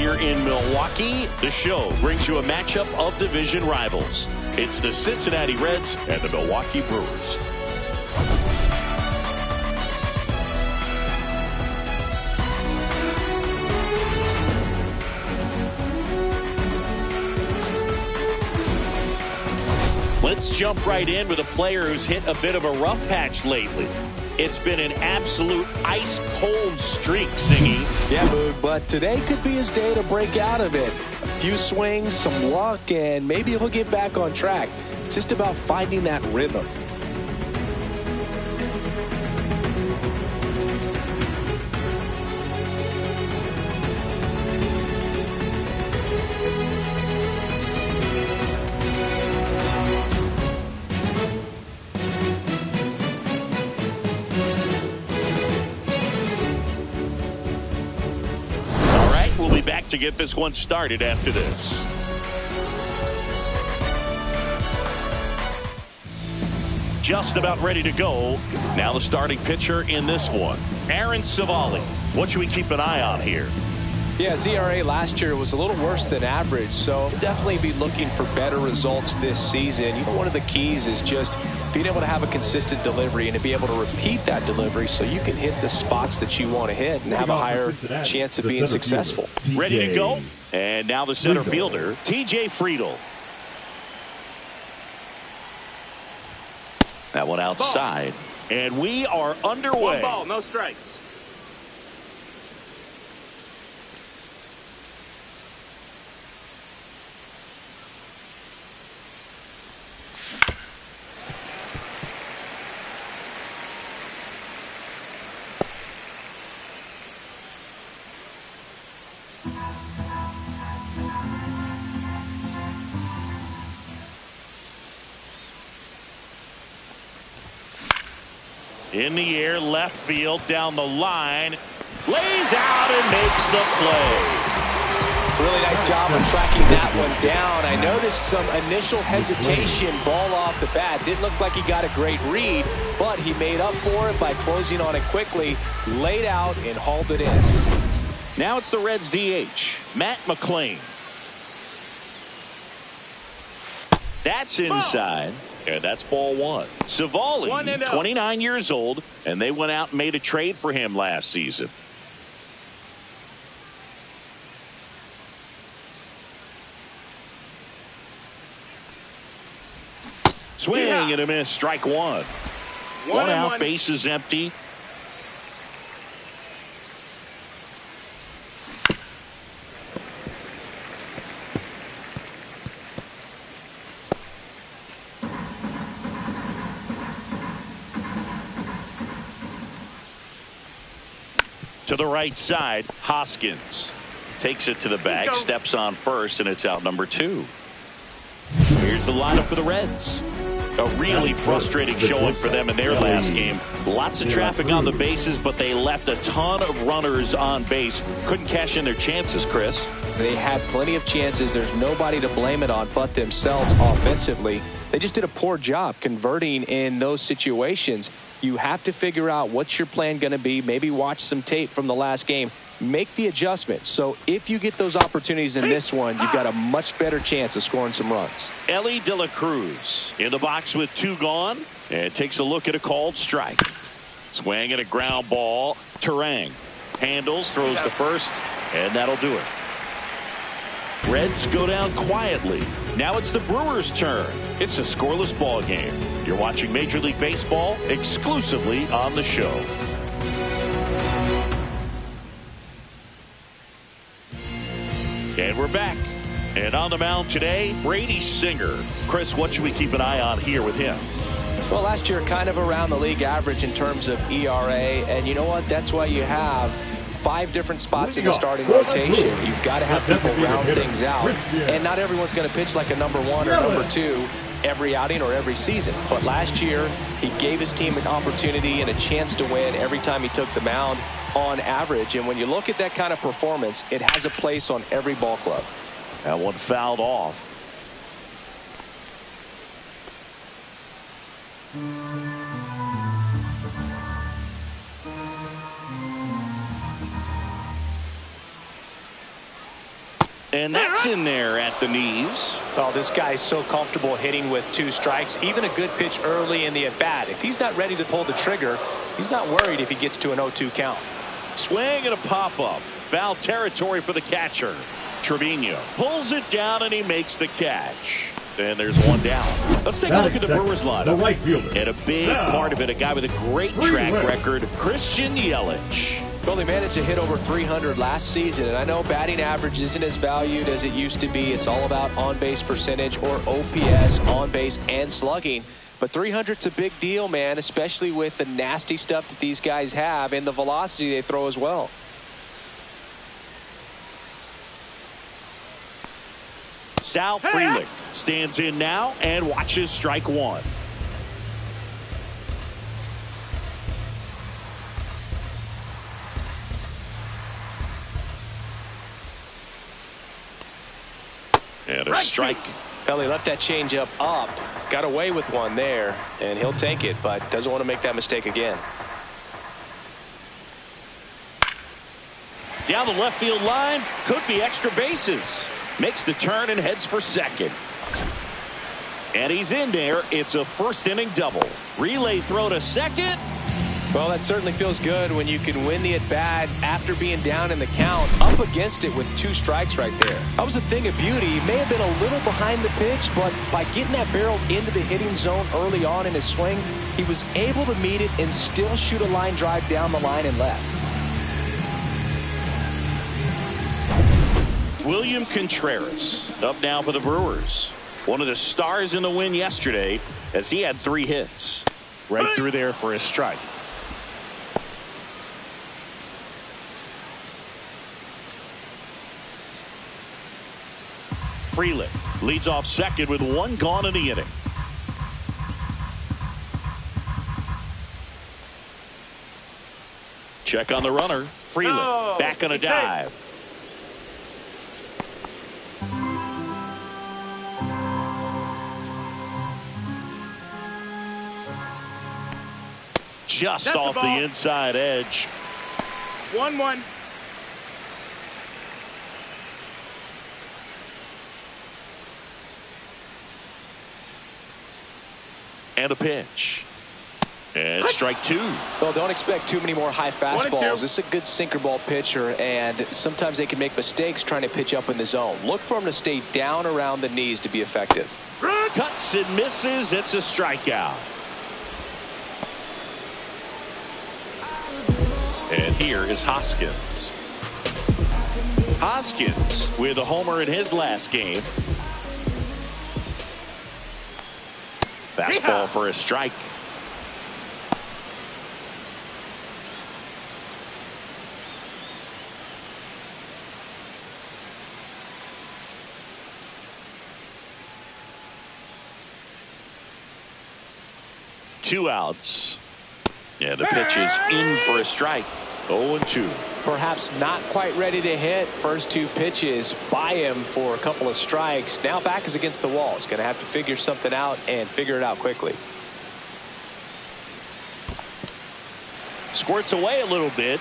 here in Milwaukee. The show brings you a matchup of division rivals. It's the Cincinnati Reds and the Milwaukee Brewers. Let's jump right in with a player who's hit a bit of a rough patch lately. It's been an absolute ice-cold streak, Singy. Yeah, Moog, but today could be his day to break out of it. A few swings, some luck, and maybe he'll get back on track. It's just about finding that rhythm. To get this one started after this. Just about ready to go. Now the starting pitcher in this one, Aaron Civale. What should we keep an eye on here? Yeah, his ERA last year was a little worse than average, so definitely be looking for better results this season. You know, one of the keys is just being able to have a consistent delivery and to be able to repeat that delivery so you can hit the spots that you want to hit and have a higher chance of being successful. Ready to go? And now the center fielder, TJ Friedl. That one outside. And we are underway. 1 ball, no strikes. In the air, left field, down the line, lays out and makes the play. Really nice job of tracking that one down. I noticed some initial hesitation, ball off the bat. Didn't look like he got a great read, but he made up for it by closing on it quickly, laid out and hauled it in. Now it's the Reds DH, Matt McClain. That's inside. And that's ball one. Civale, 29 years old, and they went out and made a trade for him last season. Swing and a miss, strike one. One out, base is empty. To the right side, Hoskins takes it to the bag, steps on first, and it's out number 2. Here's the lineup for the Reds. A really frustrating showing for them in their last game. Lots of traffic on the bases, but they left a ton of runners on base. Couldn't cash in their chances, Chris. They had plenty of chances. There's nobody to blame it on but themselves offensively. They just did a poor job converting in those situations. You have to figure out what's your plan going to be. Maybe watch some tape from the last game. Make the adjustment. So if you get those opportunities in this one, you've got a much better chance of scoring some runs. Ellie De La Cruz in the box with 2 gone and takes a look at a called strike. Swing and a ground ball. Terang handles, throws to first, and that'll do it. Reds go down quietly. Now it's the Brewers' turn. It's a scoreless ball game. You're watching Major League Baseball exclusively on the show. And we're back. And on the mound today, Brady Singer. Chris, what should we keep an eye on here with him? Well, last year kind of around the league average in terms of ERA. And you know what? That's why you have 5 different spots in the starting rotation. You've got to have people round things out. And not everyone's going to pitch like a number 1 or number 2 every outing or every season. But last year, he gave his team an opportunity and a chance to win every time he took the mound on average. And when you look at that kind of performance, it has a place on every ball club. That one fouled off. And that's in there at the knees. Well, this guy's so comfortable hitting with 2 strikes. Even a good pitch early in the at-bat. If he's not ready to pull the trigger, he's not worried if he gets to an 0-2 count. Swing and a pop-up. Foul territory for the catcher. Trevino pulls it down and he makes the catch. And there's one down. Let's take a look at the Brewers lineup. The right fielder. And a big part of it, a guy with a great track record, Christian Yelich. Well, they managed to hit over 300 last season, and I know batting average isn't as valued as it used to be. It's all about on-base percentage or OPS, on-base and slugging. But 300's a big deal, man, especially with the nasty stuff that these guys have and the velocity they throw as well. Sal Frelick stands in now and watches strike 1. And a strike. Well, he left that changeup up, got away with one there, and he'll take it, but doesn't want to make that mistake again. Down the left field line, could be extra bases. Makes the turn and heads for second. And he's in there. It's a first inning double. Relay throw to second. Well, that certainly feels good when you can win the at-bat after being down in the count, up against it with 2 strikes right there. That was a thing of beauty. He may have been a little behind the pitch, but by getting that barrel into the hitting zone early on in his swing, he was able to meet it and still shoot a line drive down the line and left. William Contreras up now for the Brewers. One of the stars in the win yesterday as he had 3 hits. Right through there for his strike. Frelick leads off second with 1 gone in the inning. Check on the runner. Frelick back on a dive. Just off the inside edge. 1-1. And a pitch. And strike 2. Well, don't expect too many more high fastballs. This is a good sinker ball pitcher, and sometimes they can make mistakes trying to pitch up in the zone. Look for him to stay down around the knees to be effective. Cuts and misses. It's a strikeout. And here is Hoskins. Hoskins with a homer in his last game. Fastball for a strike. Two outs. Yeah, the pitch is in for a strike. 0-2. Perhaps not quite ready to hit. First 2 pitches by him for a couple of strikes. Now back is against the wall. He's going to have to figure something out and figure it out quickly. Squirts away a little bit.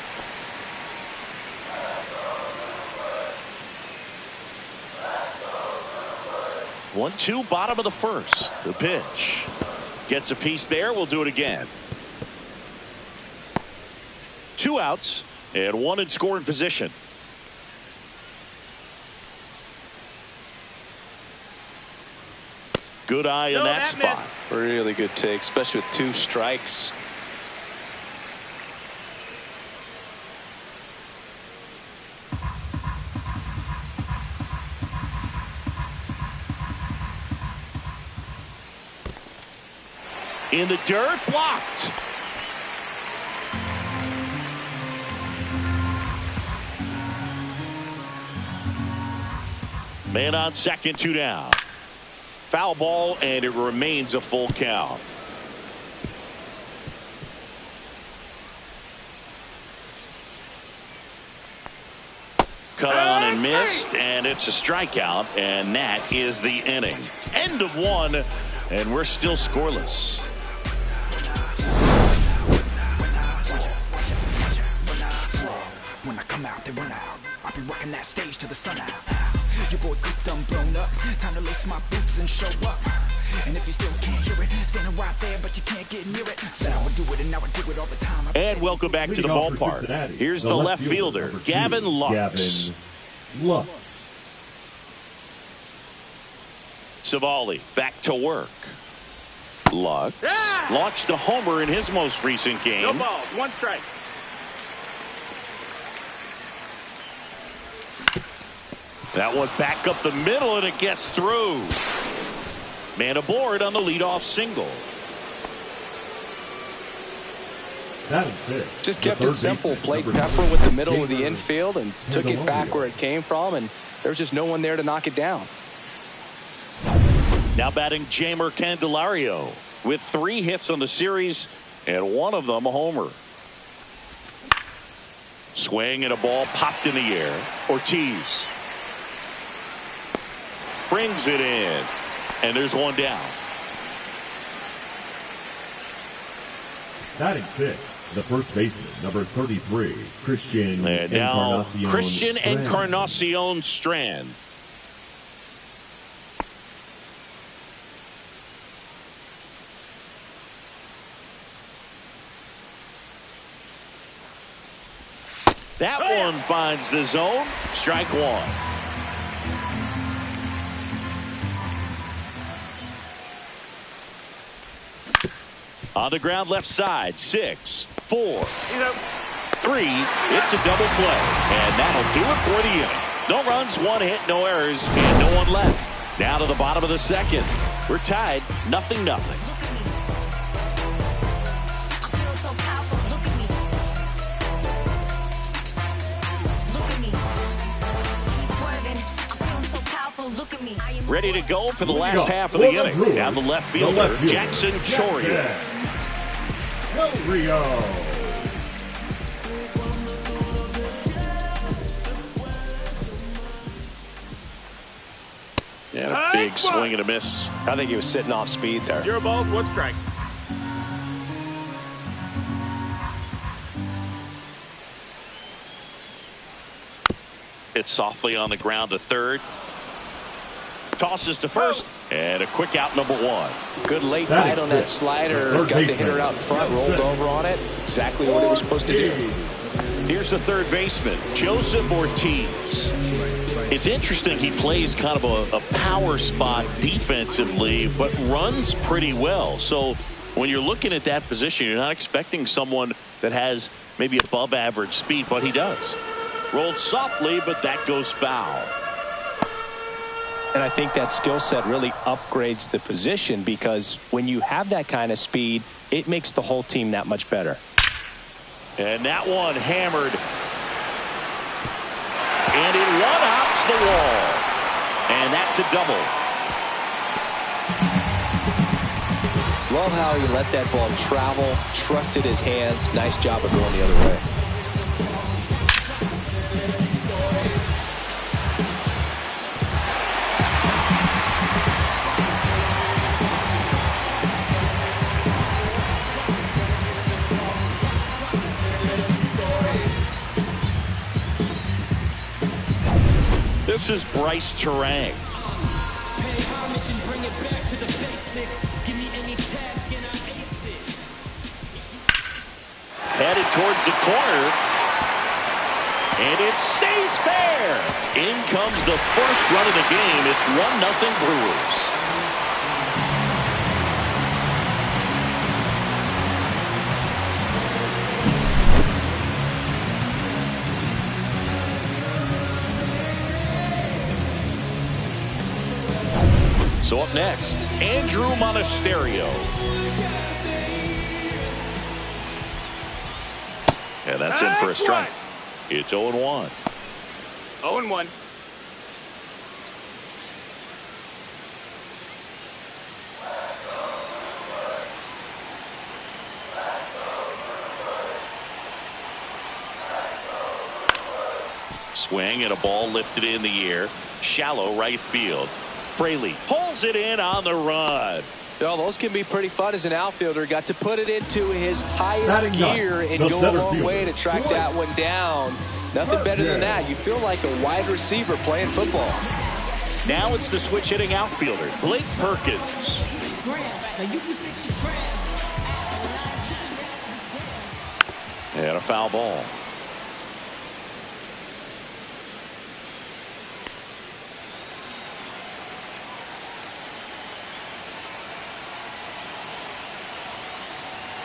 One, two, bottom of the first. The pitch. Gets a piece there. We'll do it again. 2 outs and 1 in scoring position. Good eye in that spot. Really good take, especially with 2 strikes. In the dirt, blocked. Man on second, 2 down. Foul ball, and it remains a full count. Cut on and missed, and it's a strikeout, and that is the inning. End of 1, and we're still scoreless. When I come out, they run out. I'll be rocking that stage to the sun out. Your boy cooked, I'm blown up. Time to lace my boots and show up. And if you still can't hear it, standing right there, but you can't get near it. Said I would do it, and now I do it all the time. And welcome back to the ballpark. Here's the left fielder, Gavin Lux. Savali back to work. Lux launched a homer in his most recent game. No balls, 1 strike. That one back up the middle, and it gets through. Man aboard on the leadoff single. Just kept it simple. Played pepper with the middle of the infield and took it back where it came from, and there's just no one there to knock it down. Now batting Jeimer Candelario with 3 hits on the series, and 1 of them a homer. Swing and a ball popped in the air. Ortiz brings it in, and there's 1 down. Batting 6, the first baseman, number 33, Christian and now Christian Strand. Encarnacion Strand. That one finds the zone. Strike 1. On the ground left side. 6, 4, 3. It's a double play. And that'll do it for the inning. No runs, 1 hit, no errors, and no one left. Down to the bottom of the second. We're tied 0-0. Ready to go for the last half of the inning. Down the left fielder, Jackson Chourio. And a big swing and a miss. I think he was sitting off speed there. 0 balls, 1 strike. Hit softly on the ground to third. Tosses to first, and a quick out, number 1. Good late bite on that slider. Got the hitter out in front, rolled over on it. Exactly what it was supposed to do. Here's the third baseman, Joseph Ortiz. It's interesting, he plays kind of a power spot defensively, but runs pretty well. So when you're looking at that position, you're not expecting someone that has maybe above average speed, but he does. Rolled softly, but that goes foul. And I think that skill set really upgrades the position, because when you have that kind of speed, it makes the whole team that much better. And that one hammered. And it one-hops the wall. And that's a double. Love how he let that ball travel, trusted his hands. Nice job of going the other way. This is Bryce Turang. Headed towards the corner. And it stays fair. In comes the first run of the game. It's 1-0 Brewers. So up next, Andrew Monasterio. And that's in for a strike. It's 0-1. 0-1. Swing and a ball lifted in the air. Shallow right field. Fraley pulls it in on the run. Well, those can be pretty fun as an outfielder. Got to put it into his highest gear and go a long way to track that one down. Nothing better than that. You feel like a wide receiver playing football. Now it's the switch hitting outfielder, Blake Perkins. And a foul ball.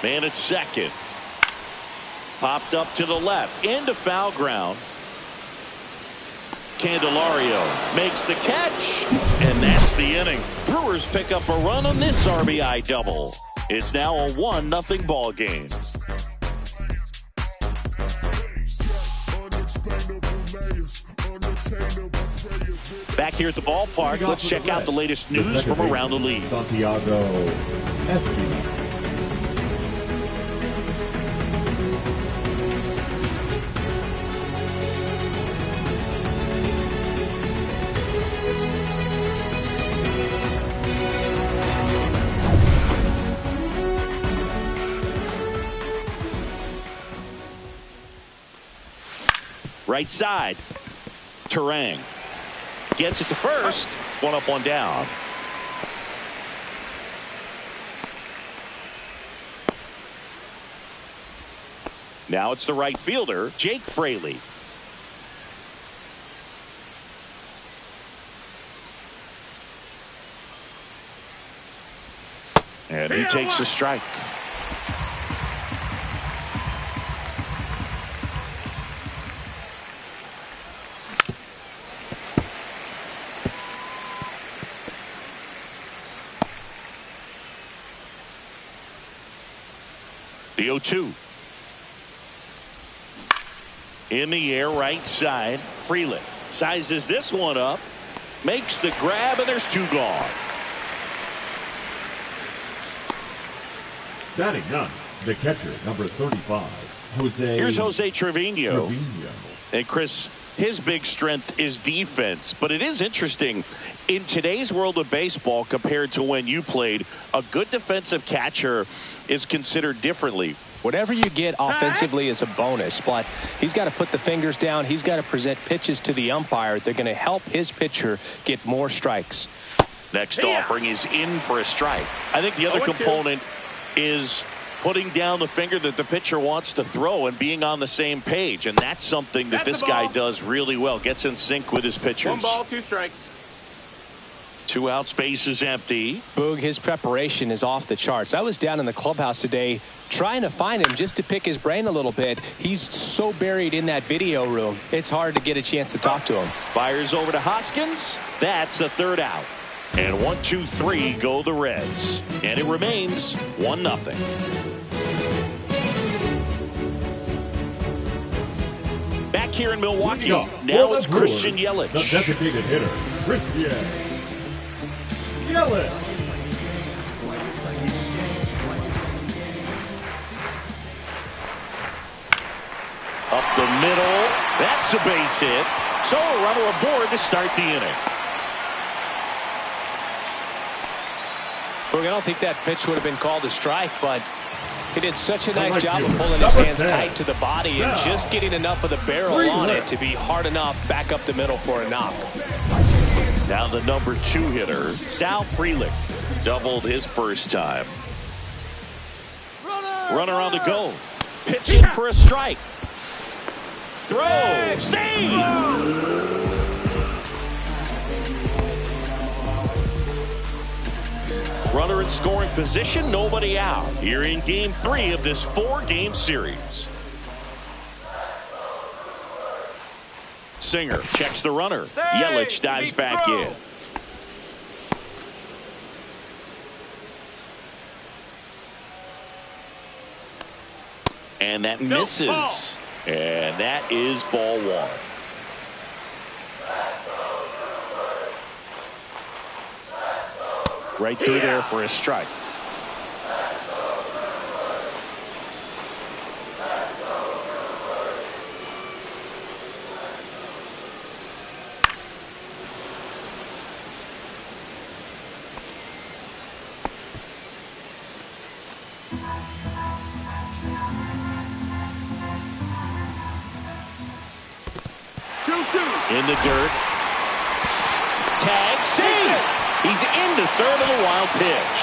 Man at second. Popped up to the left. Into foul ground. Candelario makes the catch. And that's the inning. Brewers pick up a run on this RBI double. It's now a 1-0 ball game. Back here at the ballpark, let's check out the latest news from around the league. Santiago Espino. Right side. Terang gets it to first. One up, one down. Now it's the right fielder, Jake Fraley. And he takes a strike. The 0-2. In the air, right side. Freeland sizes this one up. Makes the grab, and there's two gone. Batting ninth, the catcher, number 35, Jose. Here's Jose Trevino. And Chris, his big strength is defense. But it is interesting. In today's world of baseball, compared to when you played, a good defensive catcher is considered differently. Whatever you get offensively is a bonus, but he's got to put the fingers down. He's got to present pitches to the umpire. They're going to help his pitcher get more strikes. Next offering is in for a strike. I think the other component is putting down the finger that the pitcher wants to throw and being on the same page. And that's something that this guy does really well. Gets in sync with his pitchers. 1 ball, 2 strikes. 2 out, space is empty. Boog, his preparation is off the charts. I was down in the clubhouse today trying to find him just to pick his brain a little bit. He's so buried in that video room, it's hard to get a chance to talk to him. Fires over to Hoskins. That's the 3rd out. And 1, 2, 3 go the Reds. And it remains 1-0. Back here in Milwaukee, now it's Christian Yelich. The designated hitter, Christian Yelich. Up the middle. That's a base hit. So a runner aboard to start the inning. Look, I don't think that pitch would have been called a strike, but he did such a nice job of pulling his hands tight to the body and just getting enough of the barrel on it to be hard enough back up the middle for a knock. Now the number 2 hitter, Sal Frelick, doubled his first time. Runner on the go. Pitch in for a strike. Throw. Save. Runner in scoring position, nobody out. Here in game 3 of this 4-game series. Singer checks the runner. Yelich dives back in. And that misses. And that is ball 1. Right through there for a strike. In the dirt. tag, save. He's into third on the wild pitch.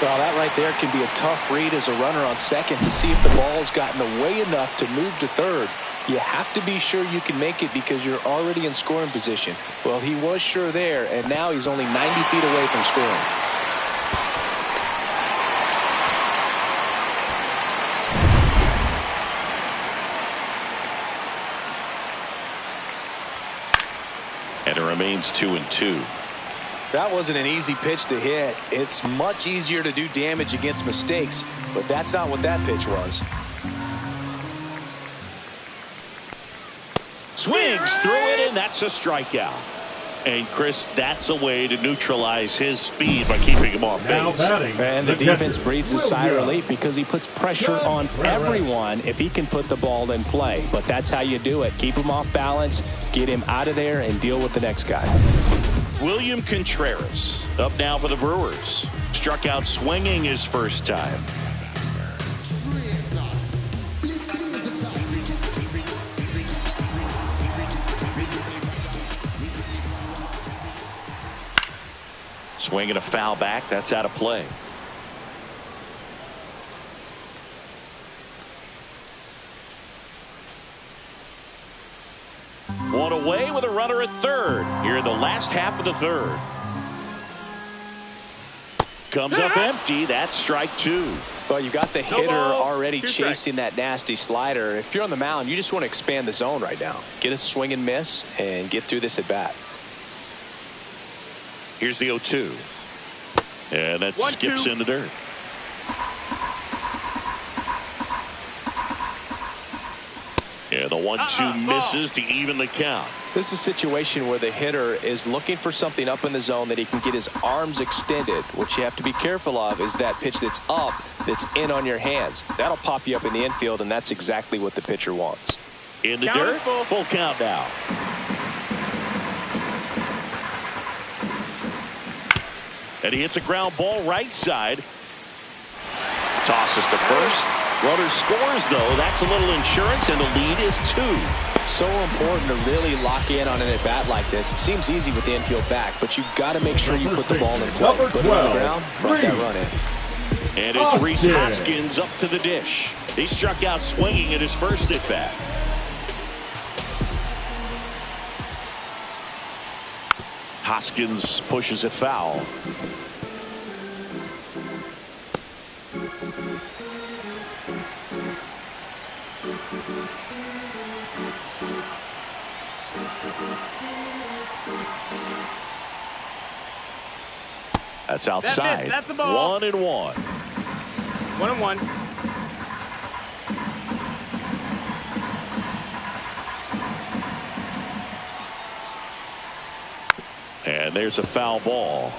Well, that right there can be a tough read as a runner on second to see if the ball's gotten away enough to move to third. You have to be sure you can make it because you're already in scoring position. Well, he was sure there, and now he's only 90 feet away from scoring. And it remains 2-2. That wasn't an easy pitch to hit. It's much easier to do damage against mistakes, but that's not what that pitch was. Swings through it, and that's a strikeout. And Chris, that's a way to neutralize his speed by keeping him off base. And the defense breathes a sigh of relief because he puts pressure on everyone if he can put the ball in play. But that's how you do it. Keep him off balance, get him out of there, and deal with the next guy. William Contreras up now for the Brewers. Struck out swinging his first time. Swinging a foul back. That's out of play. One away with a runner at third here in the last half of the third. Comes up empty. That's strike two. Well, you got the hitter already Two chasing that nasty slider. If you're on the mound, you just want to expand the zone right now. Get a swing and miss and get through this at bat. Here's the 0-2. And that skips into dirt. Yeah, the 1-2 misses to even the count. This is a situation where the hitter is looking for something up in the zone that he can get his arms extended. What you have to be careful of is that pitch that's up, that's in on your hands. That'll pop you up in the infield, and that's exactly what the pitcher wants. In the dirt, full count now. And he hits a ground ball right side. Tosses to first. Runner scores, though. That's a little insurance, and the lead is 2. So important to really lock in on an at-bat like this. It seems easy with the infield back, but you've got to make sure you put the ball in play. Put it on the ground, front that run in. And it's Rhys Hoskins up to the dish. He struck out swinging at his first at-bat. Hoskins pushes it foul. That's outside. That's the ball. 1-1. 1-1. And there's a foul ball.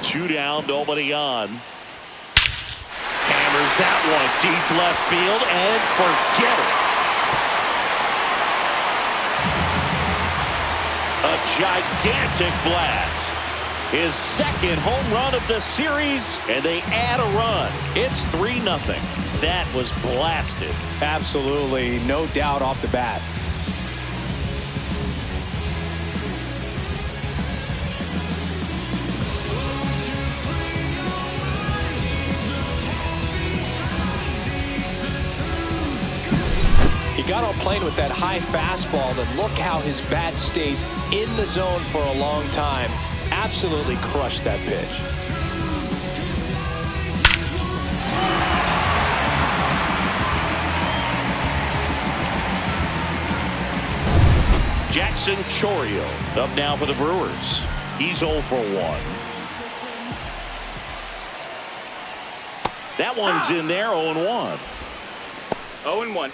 Two down, nobody on. Hammers that one deep left field and forget it. A gigantic blast. His second home run of the series, and they add a run. It's 3-0. That was blasted. Absolutely, no doubt off the bat. He got on plane with that high fastball, and look how his bat stays in the zone for a long time. Absolutely crushed that pitch. Jackson Chourio up now for the Brewers. He's 0 for 1. That one's in there, 0-1. 0-1.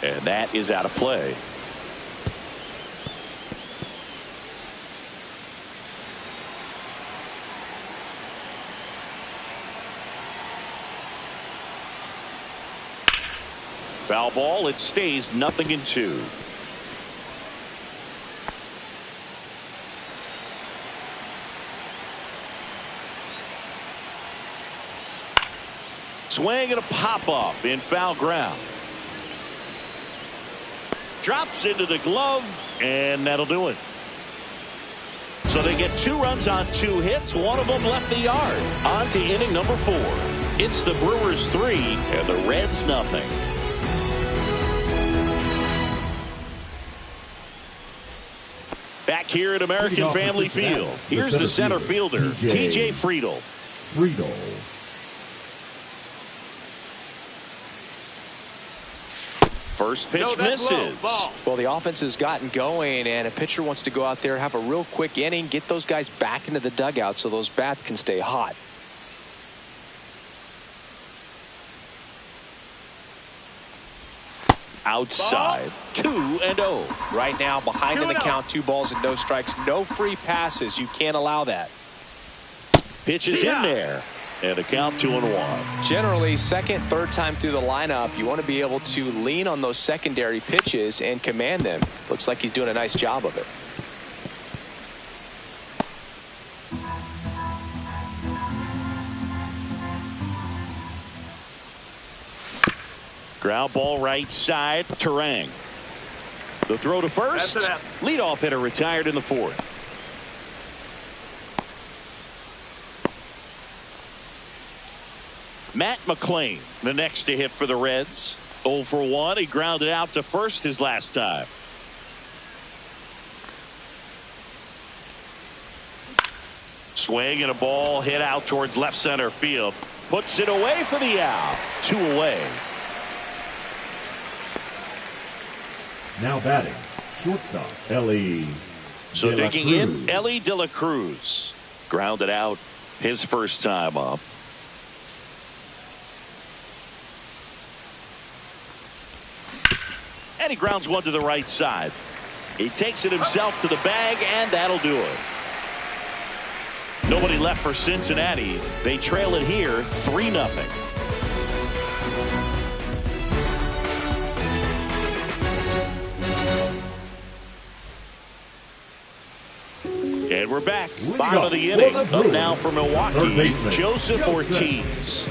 And that is out of play. Foul ball. It stays 0-2. Swing and a pop-up in foul ground. Drops into the glove, and that'll do it. So they get 2 runs on 2 hits. One of them left the yard. On to inning number 4. It's the Brewers 3 and the Reds 0. Back here at American Family Field, here's the center fielder, T.J. Friedl. First pitch misses. Well, the offense has gotten going, and a pitcher wants to go out there, have a real quick inning, get those guys back into the dugout so those bats can stay hot. Outside, 2-0. Right now, behind in the count, 2 balls and no strikes, no free passes. You can't allow that. Pitch is in there. And a count 2-1. Generally, second, third time through the lineup, you want to be able to lean on those secondary pitches and command them. Looks like he's doing a nice job of it. Ground ball right side. Turang. The throw to first. Leadoff hitter retired in the 4th. Matt McClain, the next to hit for the Reds. 0 for 1. He grounded out to first his last time. Swing and a ball hit out towards left center field. Puts it away for the out. 2 away. Now batting, shortstop, Ellie. So digging in, Ellie De La Cruz. Grounded out his first time up. And he grounds one to the right side. He takes it himself to the bag, and that'll do it. Nobody left for Cincinnati. They trail it here 3-0. And we're back. Bottom of the inning. Up now for Milwaukee, Joseph Ortiz.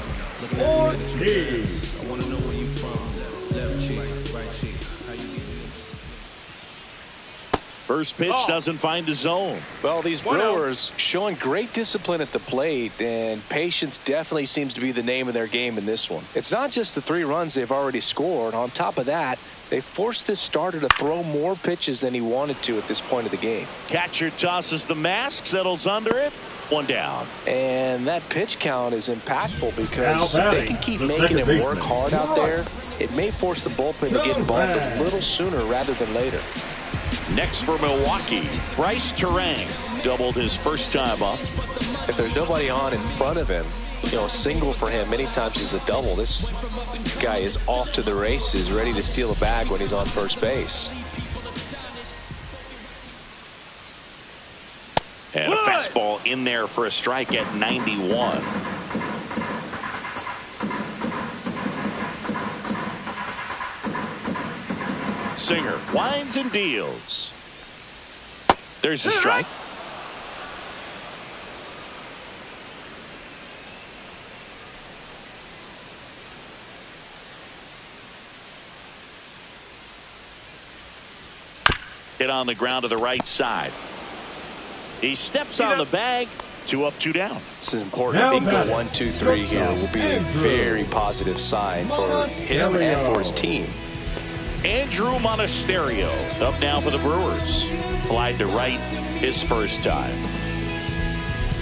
First pitch doesn't find the zone. Well, these Brewers showing great discipline at the plate, and patience definitely seems to be the name of their game in this one. It's not just the 3 runs they've already scored. On top of that, they forced this starter to throw more pitches than he wanted to at this point of the game. Catcher tosses the mask, settles under it. 1 down. And that pitch count is impactful because if they can keep making him work hard out there, it may force the bullpen to get involved a little sooner rather than later. Next for Milwaukee, Bryce Turang doubled his first time up. If there's nobody on in front of him, a single for him many times is a double. This guy is off to the races, ready to steal a bag when he's on first base. And a fastball in there for a strike at 91. Singer winds and deals. There's a strike. Hit on the ground to the right side. He steps on the bag. 2 up, 2 down. This is important. If he can go 1, 2, 3 here, will be a very positive sign for him and for his team. Andrew Monasterio up now for the Brewers. Flied to right his first time.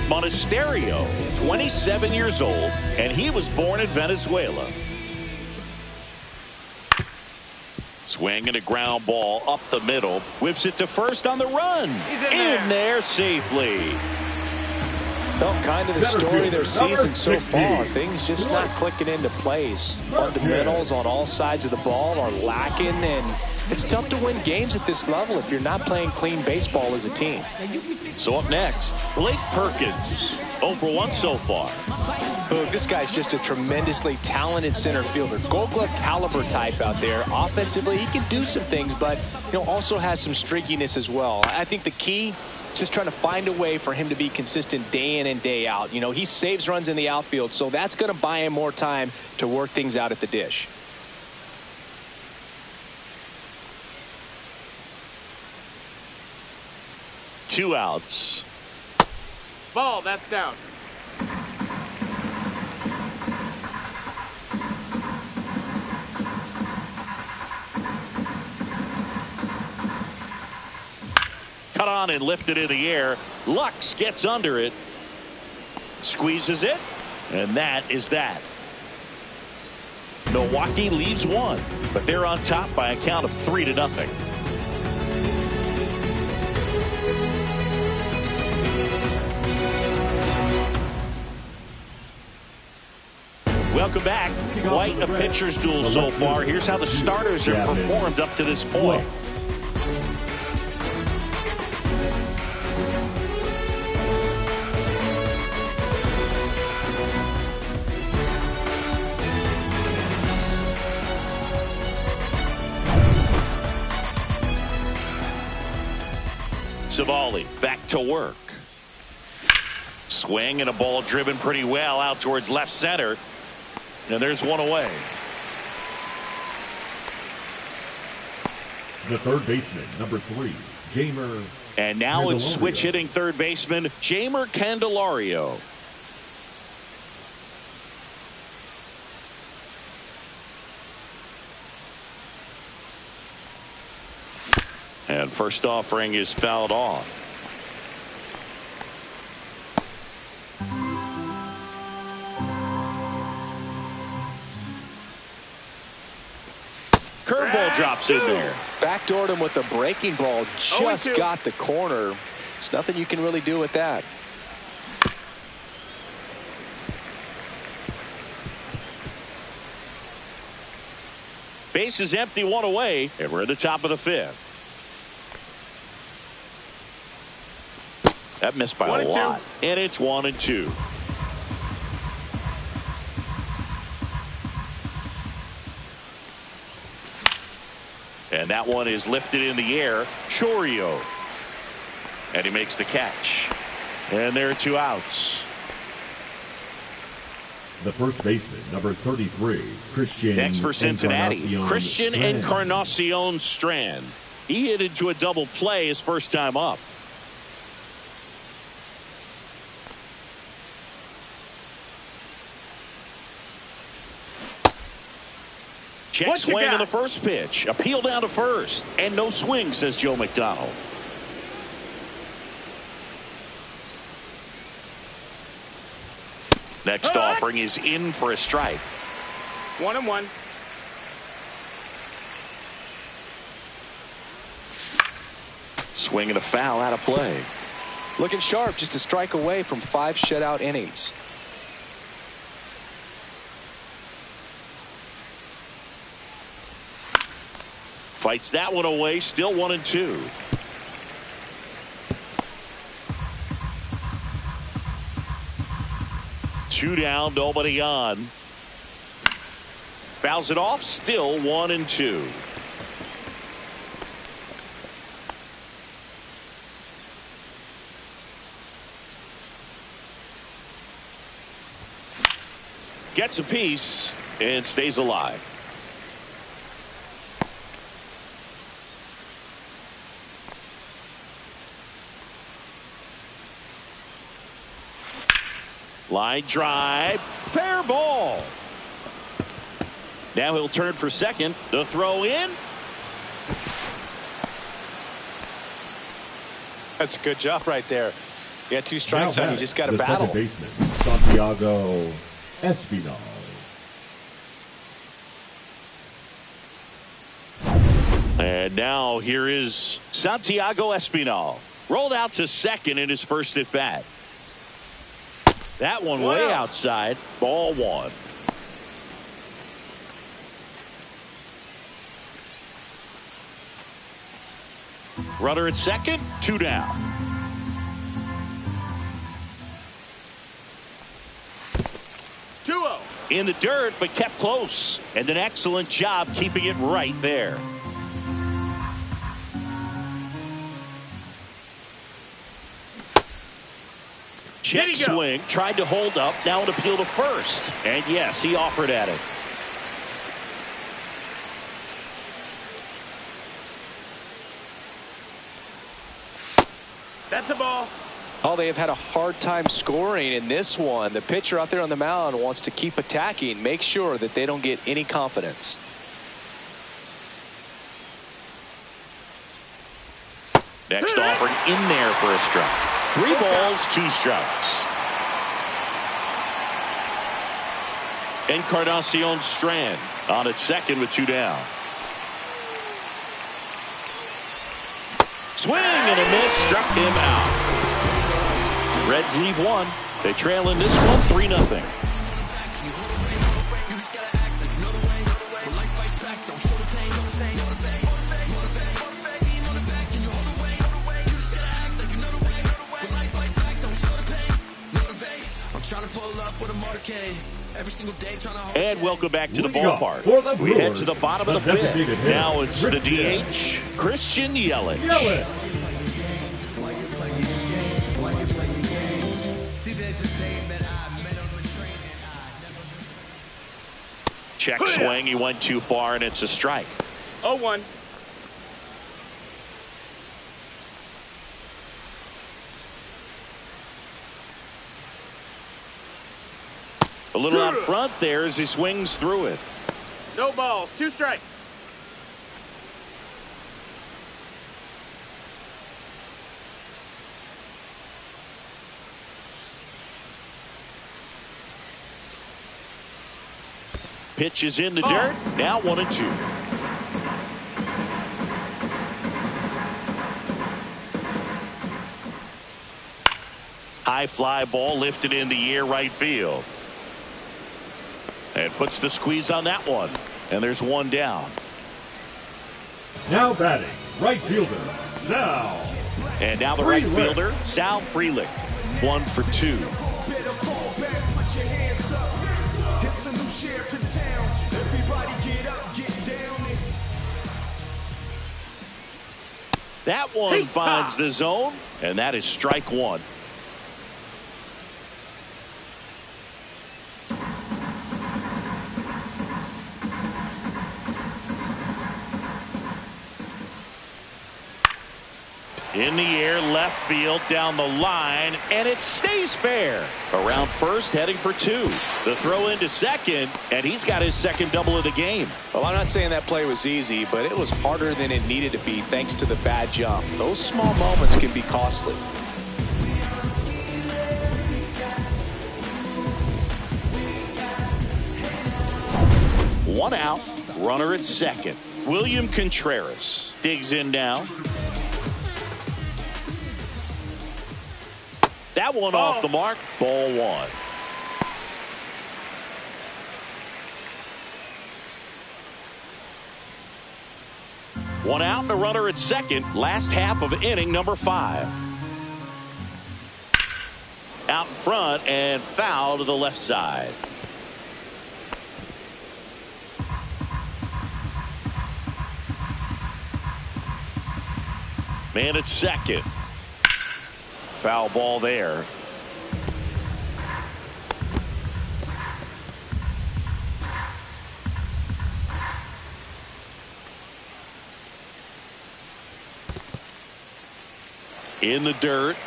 Monasterio, 27 years old, and he was born in Venezuela. Swing and a ground ball up the middle. Whips it to first on the run. In there safely. Well, kind of the story of their season so far. Things just not clicking into place. Fundamentals on all sides of the ball are lacking, and It's tough to win games at this level if you're not playing clean baseball as a team. So up next, Blake Perkins. 0 for 1 so far. Boog, this guy's just a tremendously talented center fielder. Gold Glove caliber type out there. Offensively, he can do some things, but also has some streakiness as well. I think the key is just trying to find a way for him to be consistent day in and day out. He saves runs in the outfield, so that's going to buy him more time to work things out at the dish. Two outs. Ball, that's down. Cut on and lifted in the air. Lux gets under it. Squeezes it. And that is that. Milwaukee leaves one, but they're on top by a count of 3-0. Welcome back. Quite a pitcher's duel so far. Here's how the starters have performed up to this point. Savali back to work. Swing and a ball driven pretty well out towards left center. And there's one away. The third baseman, number 3, Jamer. And now it's switch hitting third baseman, Jamer Candelario. And first offering is fouled off. Curveball drops in there. Backdoored him with a breaking ball. Just got the corner. There's nothing you can really do with that. Base is empty, one away, and we're at the top of the 5th. That missed by a lot. And it's 1-2. And that one is lifted in the air. Chourio. And he makes the catch. And there are 2 outs. The first baseman, number 33, Christian. Next for Cincinnati, Christian Strand. Encarnacion Strand. He hit into a double play his first time up. Check swing on the first pitch. Appeal down to first. And no swing, says Joe McDonald. Next offering is in for a strike. 1-1. Swing and a foul out of play. Looking sharp, just a strike away from 5 shutout innings. Fights that one away, still 1-2. Two down, nobody on. Fouls it off, still 1-2. Gets a piece and stays alive. Line drive, fair ball. Now he'll turn for second. The throw in. That's a good job right there. You got 2 strikes on you. Just got to battle. The second baseman, Santiago Espinal. And now here is Santiago Espinal. Rolled out to second in his first at bat. That one way outside. Ball 1. Runner at second, 2 down. In the dirt, but kept close. And an excellent job keeping it right there. Check swing, tried to hold up, now an appeal to first. And yes, he offered at it. That's a ball. Oh, they have had a hard time scoring in this one. The pitcher out there on the mound wants to keep attacking, make sure that they don't get any confidence. Next offering in there for a strike. 3 balls, 2 strikes. Encarnacion Strand on at second with 2 down. Swing and a miss, struck him out. Reds leave 1. They trail in this one 3-0. And welcome back to the ballpark. We head to the bottom of the 5th. Now it's the DH, Christian Yelich. Check swing, he went too far, and it's a strike. 0-1. A little out front there as he swings through it. No balls, 2 strikes. Pitch is in the dirt. Now 1-2. High fly ball lifted in the air right field. And puts the squeeze on that one. And there's 1 down. Now batting, right fielder, Sal. And now the right fielder, Sal Frelick. 1 for 2. That one finds the zone, and that is strike 1. In the air, left field, down the line, and it stays fair. Around first, heading for 2. The throw into second, and he's got his second double of the game. Well, I'm not saying that play was easy, but it was harder than it needed to be thanks to the bad jump. Those small moments can be costly. One out, runner at second. William Contreras digs in now. That one off the mark, ball 1. One out and a runner at second. Last half of inning number 5. Out in front and foul to the left side. Man at second. Foul ball there. In the dirt.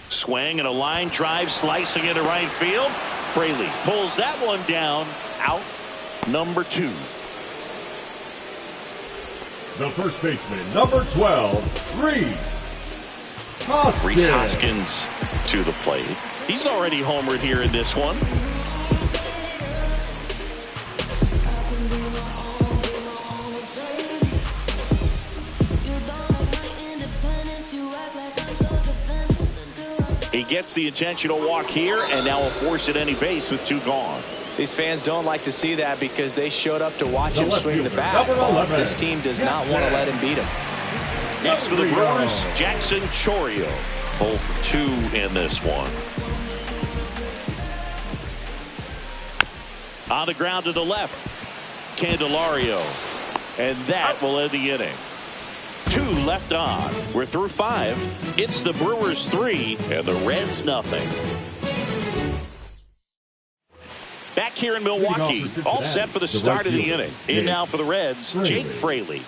Swing and a line drive slicing into right field. Fraley pulls that one down. Out number 2. The first baseman, number 12, Rhys Hoskins to the plate. He's already homered here in this one. He gets the intentional walk here, and now will force at any base with 2 gone. These fans don't like to see that because they showed up to watch him swing the bat. But this team does not want to let him beat him. Next for the Brewers, Jackson Chourio. 0 for 2 in this one. On the ground to the left, Candelario. And that will end the inning. 2 left on. We're through 5. It's the Brewers 3 and the Reds nothing. Back here in Milwaukee, all set for the start of the inning. In now for the Reds, Jake Fraley.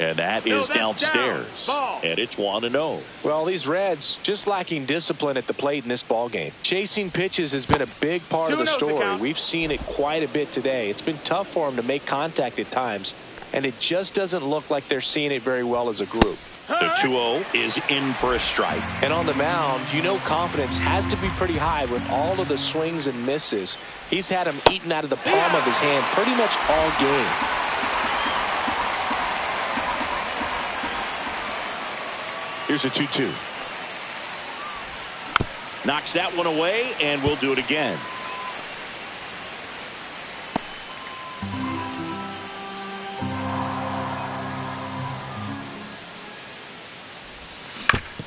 And that is downstairs. And it's 1-0. Well, these Reds just lacking discipline at the plate in this ballgame. Chasing pitches has been a big part of the story. We've seen it quite a bit today. It's been tough for them to make contact at times, and it just doesn't look like they're seeing it very well as a group. The 2-0 is in for a strike. And on the mound, you know confidence has to be pretty high with all of the swings and misses. He's had them eaten out of the palm of his hand pretty much all game. Here's a 2-2. Knocks that one away, and we'll do it again.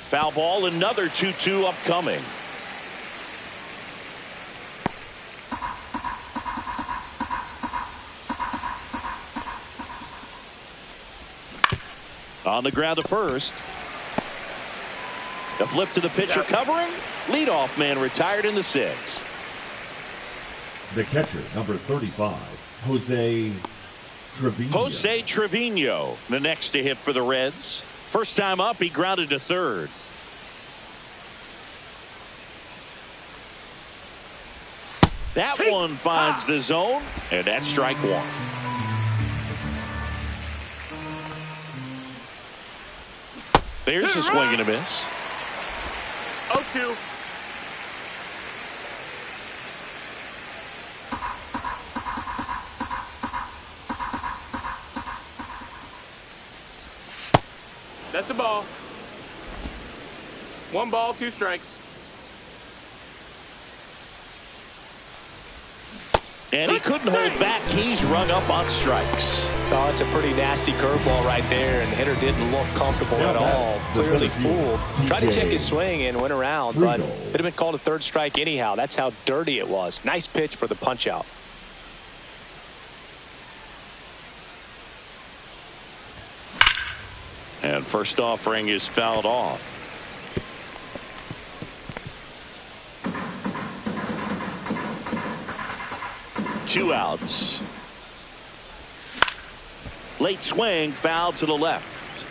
Foul ball, another 2-2 upcoming. On the ground to first. A flip to the pitcher covering. Leadoff man retired in the 6th. The catcher, number 35, Jose Trevino. Jose Trevino, the next to hit for the Reds. First time up, he grounded to third. That one finds the zone, and that's strike 1. There's a swing and a miss. 0-2. That's a ball. 1 ball, 2 strikes. And he couldn't hold back. He's rung up on strikes. Oh, it's a pretty nasty curveball right there, and the hitter didn't look comfortable at all. Clearly fooled. Tried to check his swing and went around, but it would have been called a 3rd strike anyhow. That's how dirty it was. Nice pitch for the punch out. And first offering is fouled off. Two outs. Late swing, foul to the left.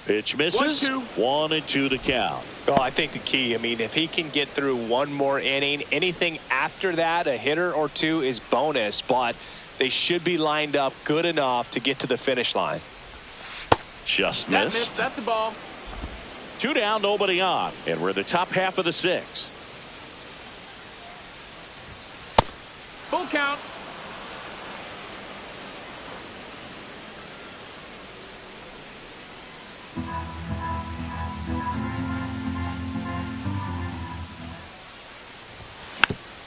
Pitch misses. 1-2 to count. Well, I think the key, I mean, if he can get through one more inning, anything after that, a hitter or 2 is bonus, but they should be lined up good enough to get to the finish line. Just missed. That's a ball. 2 down, nobody on. And we're in the top half of the 6th. Full count.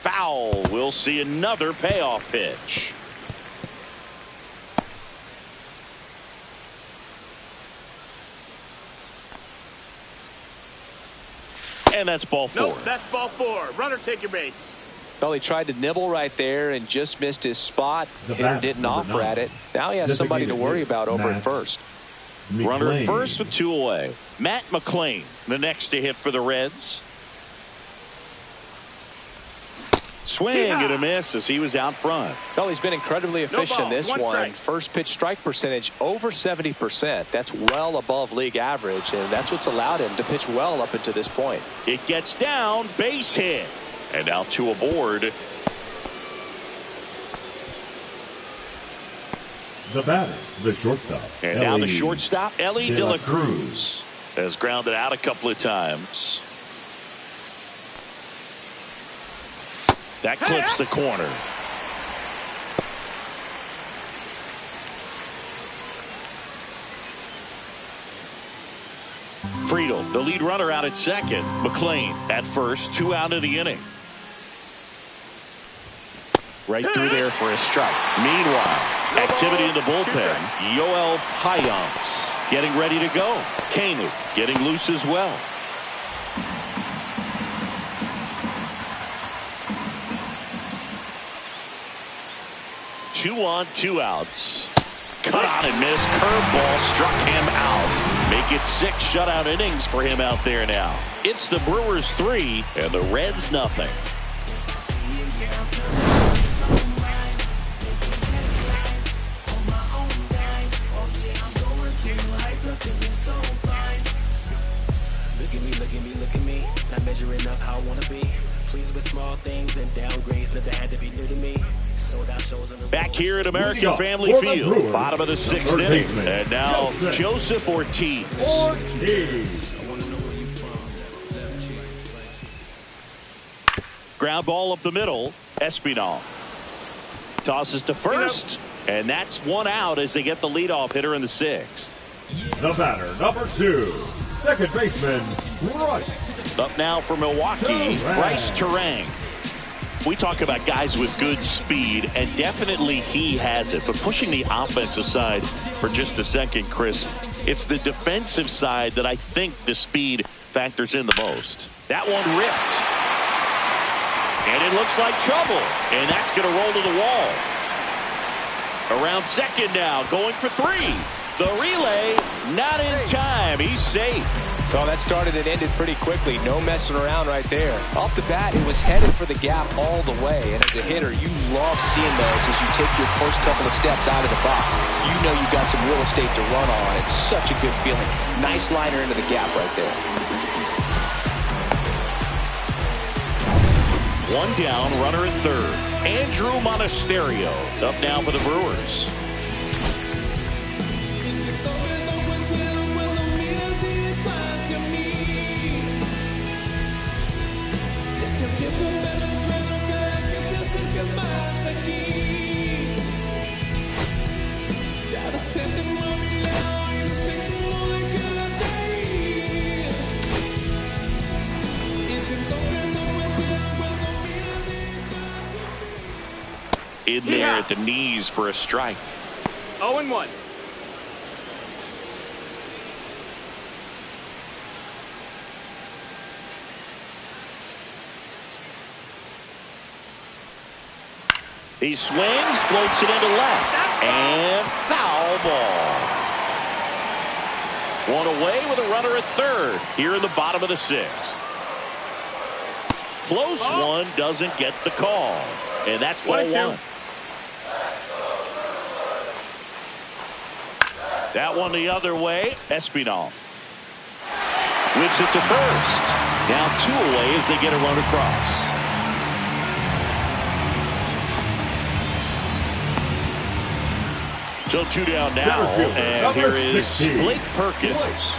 Foul. We'll see another payoff pitch. And that's ball 4. Nope, that's ball 4. Runner, take your base. Well, he tried to nibble right there and just missed his spot. Hitter didn't offer at it. Now he has somebody to worry about over at first. Runner at first with 2 away. Matt McClain, the next to hit for the Reds. Swing and a miss as he was out front. Well, he's been incredibly efficient in this one. First pitch strike percentage over 70%. That's well above league average, and that's what's allowed him to pitch well up until this point. It gets down, base hit. And now 2 aboard. The batter, the shortstop. And now the shortstop, Ellie De La Cruz, has grounded out a couple of times. That clips the corner. Friedel, the lead runner, out at second. McLean at first, 2 out of the inning. Right through there for a strike. Meanwhile, activity in the bullpen. Yoel Payams getting ready to go. Kanu getting loose as well. Two on, 2 outs. Cut on and miss. Curveball struck him out. Make it 6 shutout innings for him out there now. It's the Brewers 3 and the Reds nothing. Look at me. Not measuring up how I want to be. Pleased with small things and downgrades. Never had to be new to me. Back here at American Family Field, bottom of the 6th inning. And now Joseph Ortiz. Ground ball up the middle. Espinal tosses to first. And that's 1 out as they get the leadoff hitter in the 6th. The batter, number 2, second baseman, Bryce. Up now for Milwaukee, Bryce Turang. We talk about guys with good speed, and definitely he has it. But pushing the offense aside for just a second, Chris, it's the defensive side that I think the speed factors in the most. That one ripped. And it looks like trouble. And that's going to roll to the wall. Around second now, going for 3. The relay, not in time. He's safe. Well, that started and ended pretty quickly. No messing around right there. Off the bat, it was headed for the gap all the way. And as a hitter, you love seeing those as you take your first couple of steps out of the box. You know you've got some real estate to run on. It's such a good feeling. Nice liner into the gap right there. 1 down, runner at third. Andrew Monasterio up now for the Brewers. In there at the knees for a strike. 0-1. He swings, floats it into left, and foul ball. 1 away with a runner at third here in the bottom of the 6th. Close one, doesn't get the call, and that's ball 1. That one the other way. Espinal whips it to first. Now 2 away as they get a run across. So 2 down now, and here is Blake Perkins.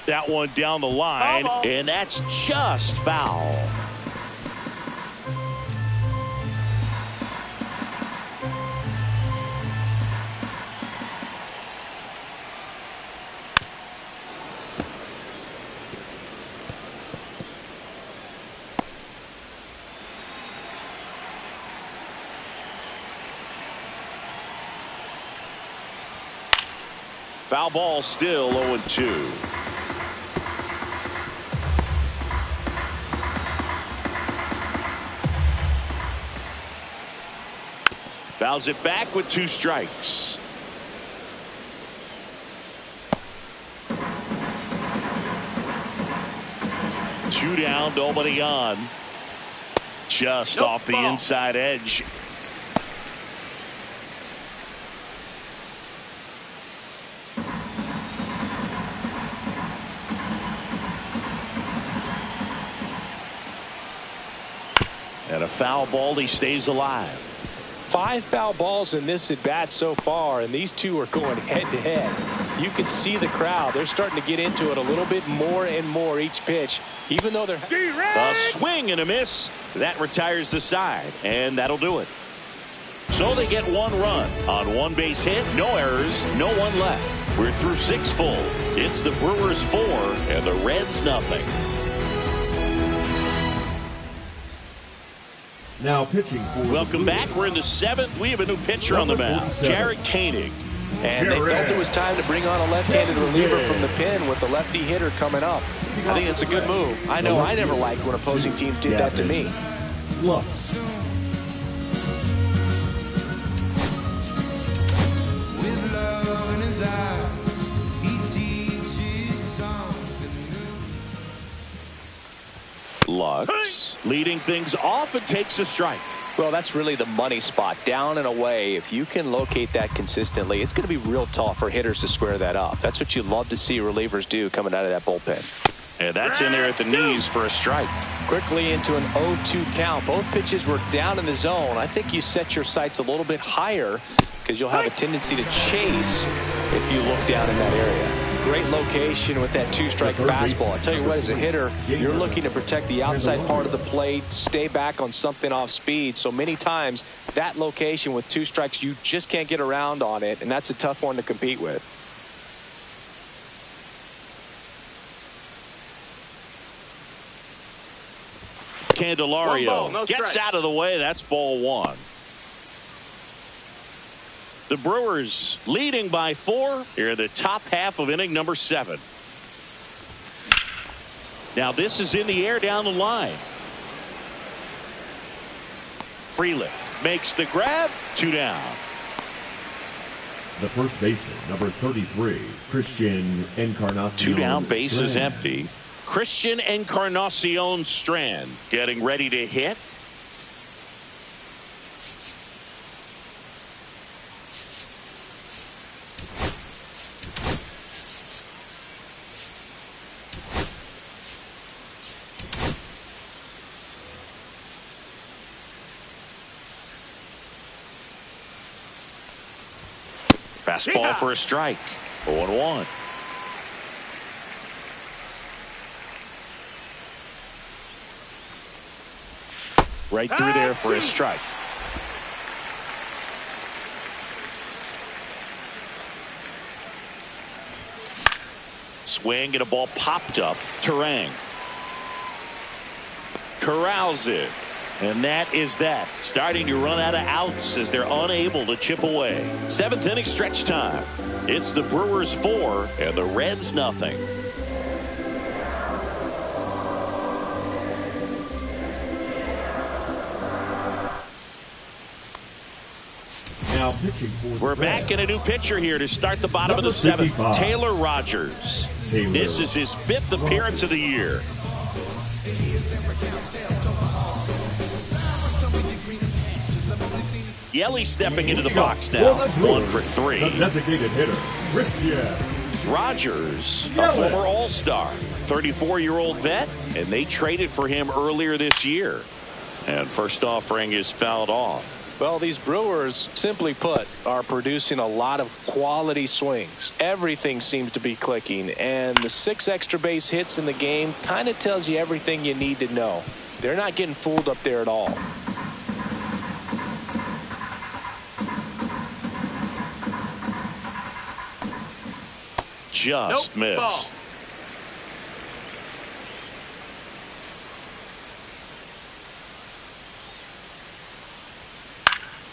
That one down the line, and that's just foul. Foul ball, still 0-2. Fouls it back with 2 strikes. Two down, nobody on. Just off the inside edge. And a foul ball. He stays alive. 5 foul balls in this at bat so far, and these two are going head to head. You can see the crowd. They're starting to get into it a little bit more and more each pitch, even though they're a swing and a miss that retires the side, and that'll do it. So they get 1 run on 1 base hit, no errors, no one left. We're through 6 full. It's the Brewers 4 and the Reds nothing. Now pitching for Welcome back. We're in the 7th. We have a new pitcher on the mound, Jared Koenig. And they felt it was time to bring on a left-handed reliever from the pen with the lefty hitter coming up. I think it's a good move. I know I never liked when opposing teams did that to me. Look. With love in his eyes, he teaches something new. Lux leading things off and takes a strike. Well, that's really the money spot, down and away. If you can locate that consistently, it's going to be real tough for hitters to square that up. That's what you love to see relievers do coming out of that bullpen. And that's in there at the knees for a strike. Quickly into an 0-2 count. Both pitches were down in the zone. I think you set your sights a little bit higher because you'll have a tendency to chase if you look down in that area. Great location with that 2-strike fastball. I tell you what, as a hitter, you're looking to protect the outside part of the plate, stay back on something off speed. So many times that location with 2 strikes, you just can't get around on it, and that's a tough one to compete with. Candelario gets out of the way. That's ball 1. The Brewers leading by 4 here in the top half of inning number 7. Now this is in the air down the line. Freeland makes the grab. 2 down. The first baseman, number 33, Christian Encarnacion. 2 down, base Strand. is empty. Christian Encarnacion Strand getting ready to hit. Fastball for a strike. 0-1. Right through there for a strike. Swing and a ball popped up. Turang corrals it. And that is that. Starting to run out of outs as they're unable to chip away. 7th inning stretch time. It's the Brewers 4 and the Reds nothing. Now pitching for We're back in a new pitcher here to start the bottom of the 7th. Taylor Rogers. This is his 5th appearance of the year. Yelly stepping into the box now. 1 for 3. The designated hitter, Christian Rogers, a former All-Star, 34-year-old vet, and they traded for him earlier this year. And first offering is fouled off. Well, these Brewers, simply put, are producing a lot of quality swings. Everything seems to be clicking, and the 6 extra base hits in the game kind of tells you everything you need to know. They're not getting fooled up there at all. Just missed. Ball.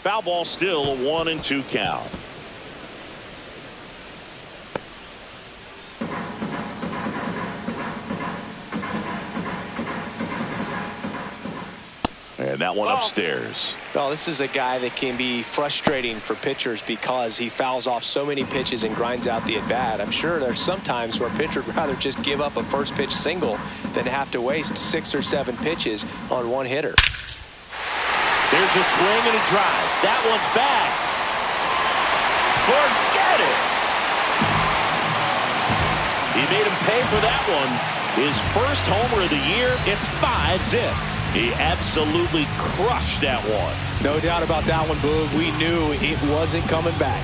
Foul ball, still a 1-2 count. And that one upstairs. Well, this is a guy that can be frustrating for pitchers because he fouls off so many pitches and grinds out the at-bat. I'm sure there's some times where a pitcher would rather just give up a first pitch single than have to waste 6 or 7 pitches on one hitter. There's a swing and a drive. That one's back. Forget it. He made him pay for that one. His first homer of the year. It's 5 zip. He absolutely crushed that one. No doubt about that one, Boog. We knew it wasn't coming back.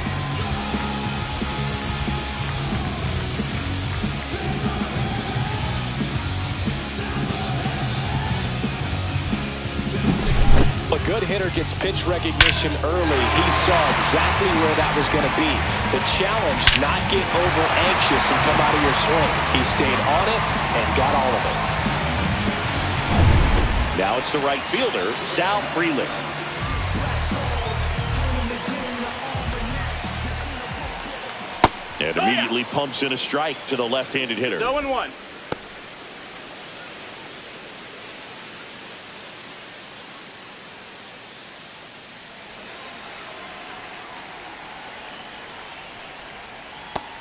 A good hitter gets pitch recognition early. He saw exactly where that was going to be. The challenge, not get over anxious and come out of your swing. He stayed on it and got all of it. Now it's the right fielder, Sal Frelick. And immediately pumps in a strike to the left-handed hitter. 0-1.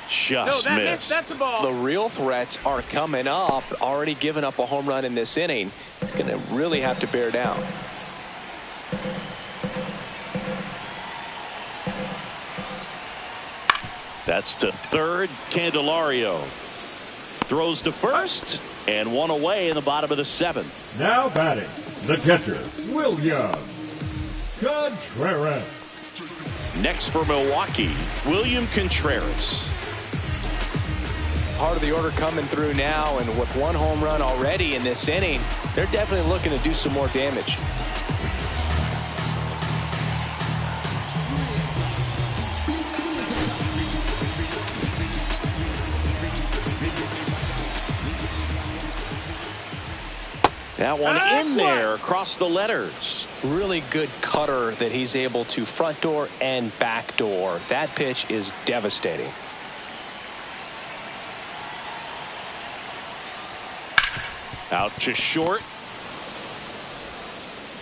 Just missed. That's a ball. The real threats are coming up. Already given up a home run in this inning. He's going to really have to bear down. That's to third. Candelario throws to first, and one away in the bottom of the seventh. Now batting, the catcher, William Contreras. Next for Milwaukee, William Contreras. Part of the order coming through now, and with one home run already in this inning, they're definitely looking to do some more damage. That one in there across the letters. Really good cutter that he's able to front door and back door. That pitch is devastating. Out to short.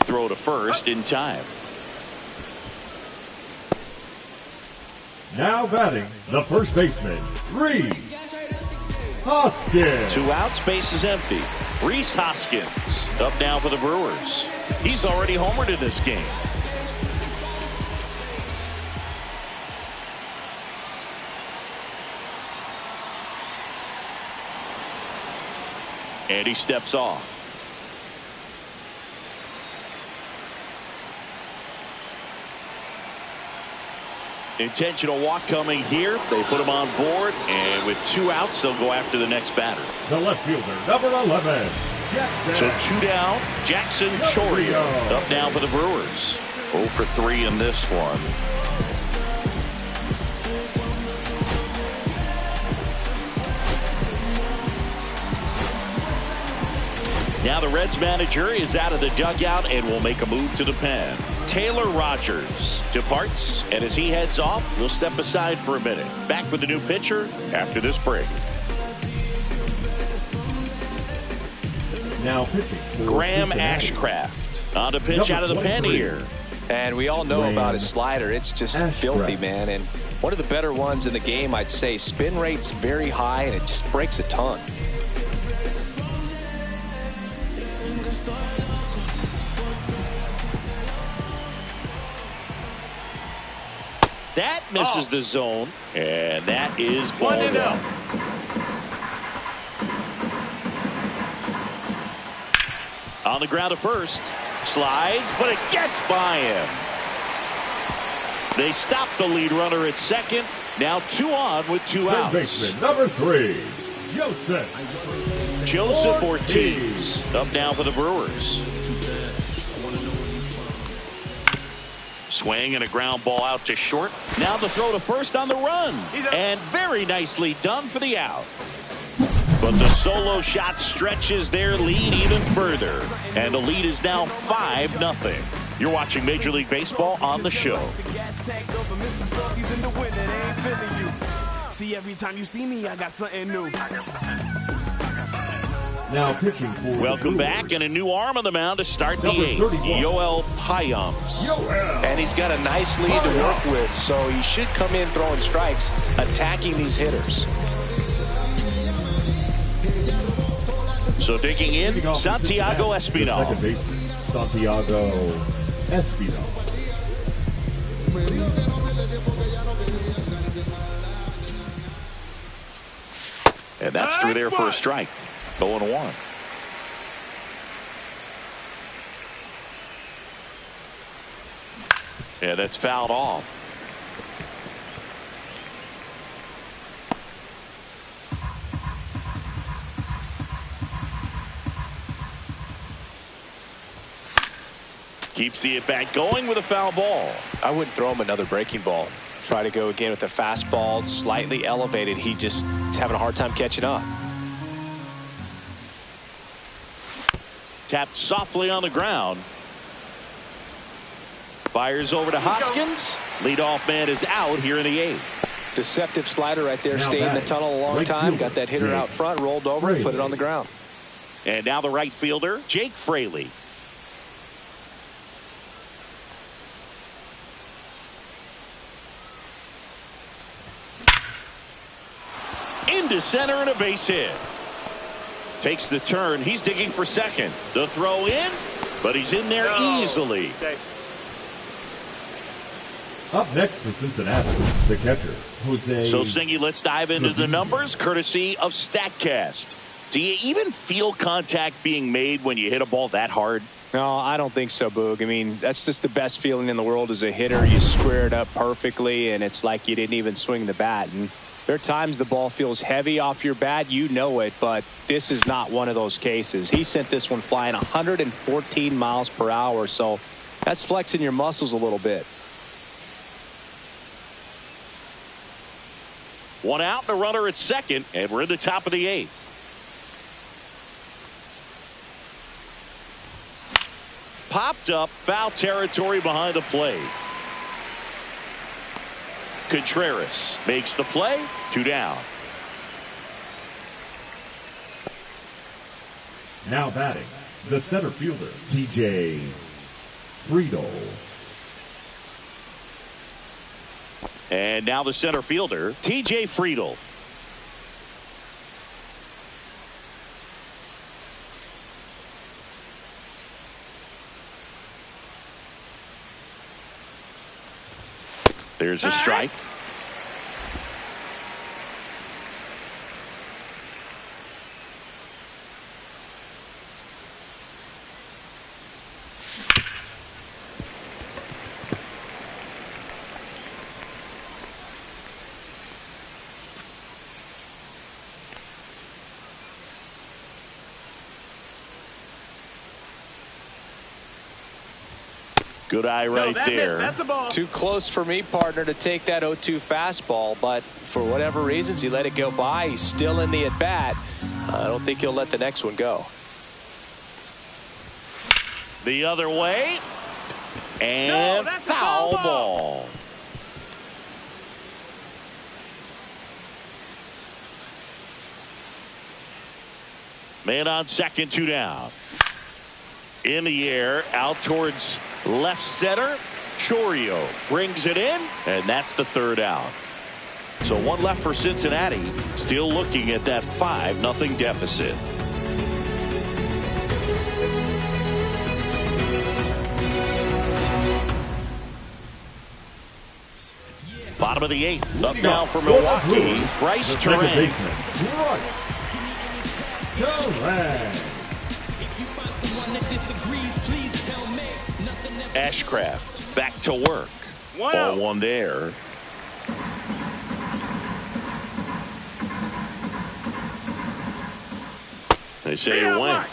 Throw to first in time. Now batting, the first baseman, Reese Hoskins. 2 outs, base is empty. Reese Hoskins up now for the Brewers. He's already homered in this game. And he steps off. Intentional walk coming here. They put him on board, and with 2 outs, they'll go after the next batter. The left fielder, number 11, Jackson. So 2 down. Jackson Chorio up now for the Brewers. 0 for 3 in this one. Now the Reds manager is out of the dugout and will make a move to the pen. Taylor Rogers departs, and as he heads off, we'll step aside for a minute. Back with the new pitcher after this break. Now pitching for Graham Cincinnati. Ashcraft on to pitch Number out of the pen 23. here. And we all know about his slider. It's just filthy, man. And one of the better ones in the game, I'd say. Spin rate's very high, and it just breaks a ton. That misses the zone, and that is ball 1-0. On the ground to first. Slides, but it gets by him. They stop the lead runner at second. Now 2 on with 2 Third outs. baseman, number 3, Joseph Ortiz up now for the Brewers. Swing and a ground ball out to short. Now the throw to first on the run. And very nicely done for the out. But the solo shot stretches their lead even further. And the lead is now 5-0. You're watching Major League Baseball on the show. See, every time you see me, I got something new. Now pitching for Welcome the back, and a new arm on the mound to start the Number 8th. 31. Yoel Payams. And he's got a nice lead to work with, so he should come in throwing strikes, attacking these hitters. So digging in, Santiago Espinal. Second baseman, Santiago Espinal. And that's through there for a strike. 0-1. Yeah, that's fouled off. Keeps the at-bat going with a foul ball. I wouldn't throw him another breaking ball. Try to go again with the fastball, slightly elevated. He just is having a hard time catching up. Tapped softly on the ground. Fires over to Hoskins. Leadoff man is out here in the 8th. Deceptive slider right there. Now Stayed in the tunnel a long right time. fielder, Got that hitter Jake out front, rolled over, and put it on the ground. And now the right fielder, Jake Fraley. Into center and a base hit. Takes the turn. He's digging for second. The throw in, but he's in there easily. Safe. Up next for Cincinnati, the catcher, Jose. So, Singy, let's dive into the numbers, courtesy of StatCast. Do you even feel contact being made when you hit a ball that hard? No, I don't think so, Boog. I mean, that's just the best feeling in the world as a hitter. You square it up perfectly, and it's like you didn't even swing the bat. And there are times the ball feels heavy off your bat. You know it, but this is not one of those cases. He sent this one flying 114 miles per hour, so that's flexing your muscles a little bit. One out and a runner at second, and we're in the top of the 8th. Popped up, foul territory behind the plate. Contreras makes the play, 2 down. Now batting, the center fielder, TJ Friedel. And now the center fielder, TJ Friedel. There's a strike. Good eye right there. That's a ball. Too close for me, partner, to take that 0-2 fastball, but for whatever reasons, he let it go by. He's still in the at-bat. I don't think he'll let the next one go. The other way. And that's a foul foul ball. Man on second, 2 down. In the air, out towards left center. Chorio brings it in, and that's the 3rd out. So 1 left for Cincinnati. Still looking at that 5-0 deficit. Bottom of the 8th. Up now for Milwaukee. Bryce Turang. Ashcraft back to work. Ball 1 there. They say it went.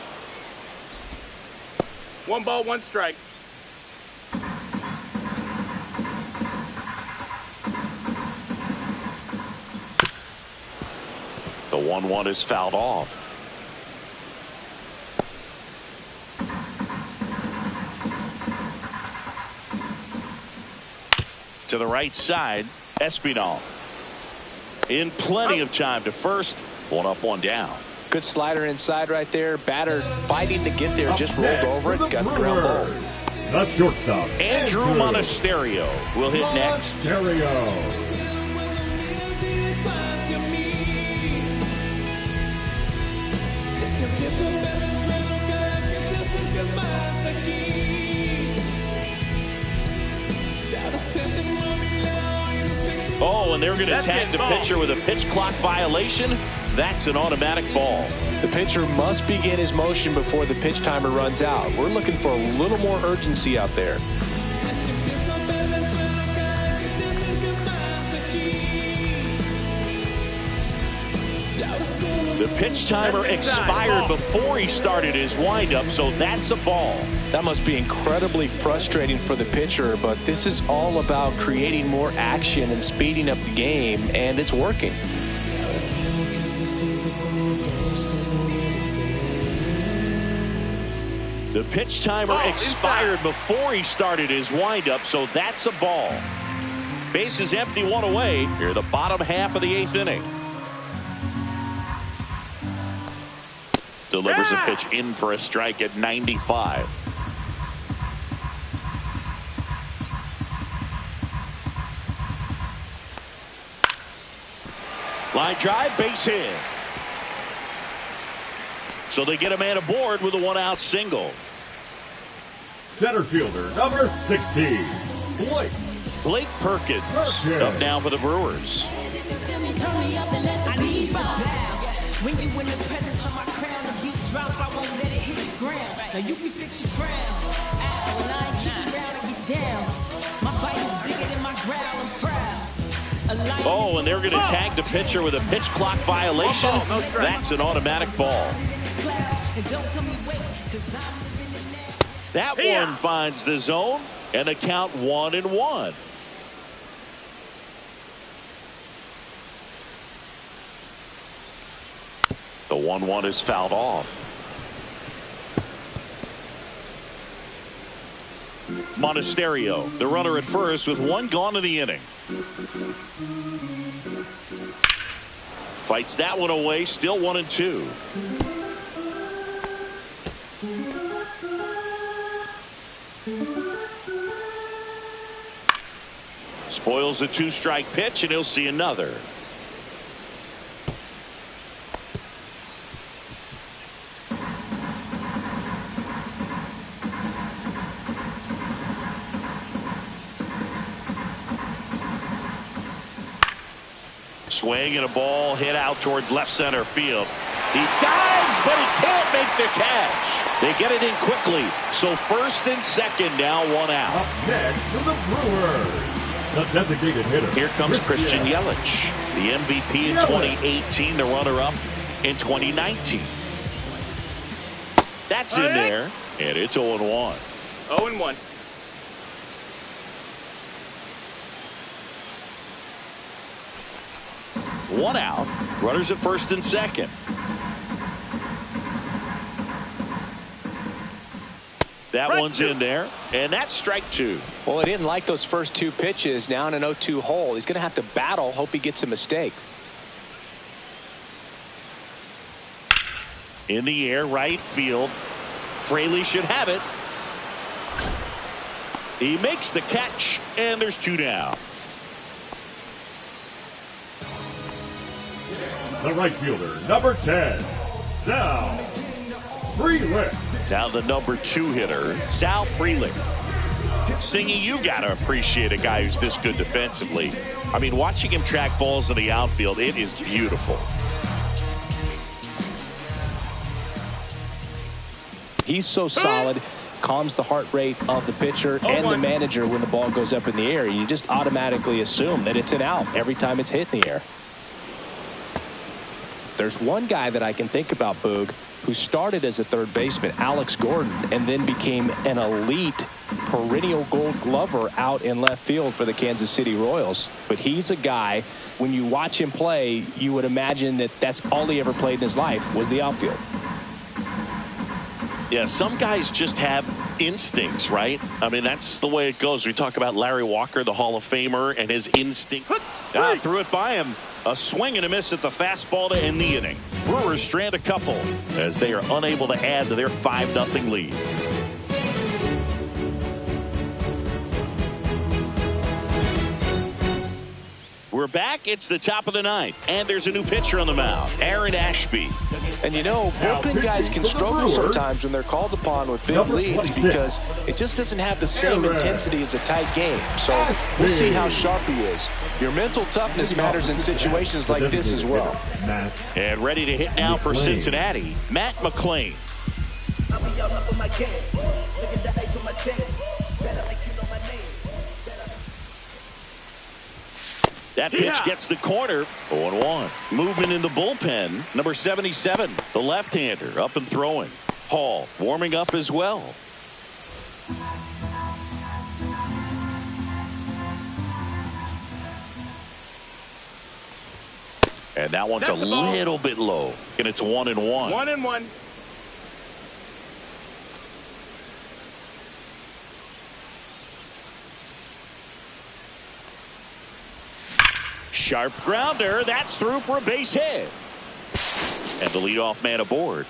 1 ball, 1 strike. The 1-1 is fouled off. To the right side, Espinal. In plenty of time to first. 1 up, 1 down. Good slider inside right there. Batter fighting to get there. Just rolled over it. Got the ground ball. The shortstop, Andrew Monasterio will hit next. Monasterio. Oh, and they're going to tag the pitcher with a pitch clock violation. That's an automatic ball. The pitcher must begin his motion before the pitch timer runs out. We're looking for a little more urgency out there. The pitch timer expired before he started his windup, so that's a ball. That must be incredibly frustrating for the pitcher, but this is all about creating more action and speeding up the game, and it's working. The pitch timer expired before he started his windup, so that's a ball. Base is empty, one away. Here, the bottom half of the 8th inning. Delivers a pitch in for a strike at 95. Line drive, base hit. So they get a man aboard with a 1-out single. Center fielder, number 16, Blake Perkins up now for the Brewers. When you in the presence of my crown, the beat drop, I won't let it hit the ground. Now you can fix your crown. When I ain't keep around and get down. My bite is bigger than my growl, I'm proud. Oh, and they're going to tag the pitcher with a pitch clock violation. That's an automatic ball. That one finds the zone, and the count 1-1. The 1-1 is fouled off. Monasterio, the runner at first with 1 gone in the inning. Fights that one away, still 1-2. Spoils a 2-strike pitch, and he'll see another. Swing and a ball hit out towards left center field. He dives, but he can't make the catch. They get it in quickly. So first and second now, 1 out. Up next for the Brewers, the designated hitter. Here comes Christian Yelich, the MVP in 2018, the runner-up in 2019. That's in there, and it's 0-1. 0-1. One out. Runners at first and second. That one's in there, and that's strike 2. Well, he didn't like those first 2 pitches. Now in an 0-2 hole. He's going to have to battle, hope he gets a mistake. In the air, right field. Fraley should have it. He makes the catch, and there's 2 down. The right fielder, number 10, Sal Frelick. Now the number 2 hitter, Sal Frelick. Singy, you got to appreciate a guy who's this good defensively. I mean, watching him track balls in the outfield, it is beautiful. He's so solid, calms the heart rate of the pitcher and the manager when the ball goes up in the air. You just automatically assume that it's an out every time it's hit in the air. There's one guy that I can think about, Boog, who started as a third baseman, Alex Gordon, and then became an elite perennial Gold Glover out in left field for the Kansas City Royals. But he's a guy, when you watch him play, you would imagine that that's all he ever played in his life was the outfield. Yeah, some guys just have instincts, right? I mean, that's the way it goes. We talk about Larry Walker, the Hall of Famer, and his instinct. Threw it by him. A swing and a miss at the fastball to end the inning. Brewers strand a couple as they are unable to add to their 5-0 lead. We're back. It's the top of the 9th, and there's a new pitcher on the mound, Aaron Ashby. And you know, bullpen guys can struggle sometimes when they're called upon with big leads because it just doesn't have the same intensity as a tight game. So we'll see how sharp he is. Your mental toughness matters in situations like this as well. And ready to hit now for Cincinnati, Matt McClain. That pitch gets the corner. 0-1. Movement in the bullpen. Number 77, the left-hander, up and throwing. Hall warming up as well. And that one's a little bit low. And it's 1-1. 1-1. Sharp grounder. That's through for a base hit. And the leadoff man aboard.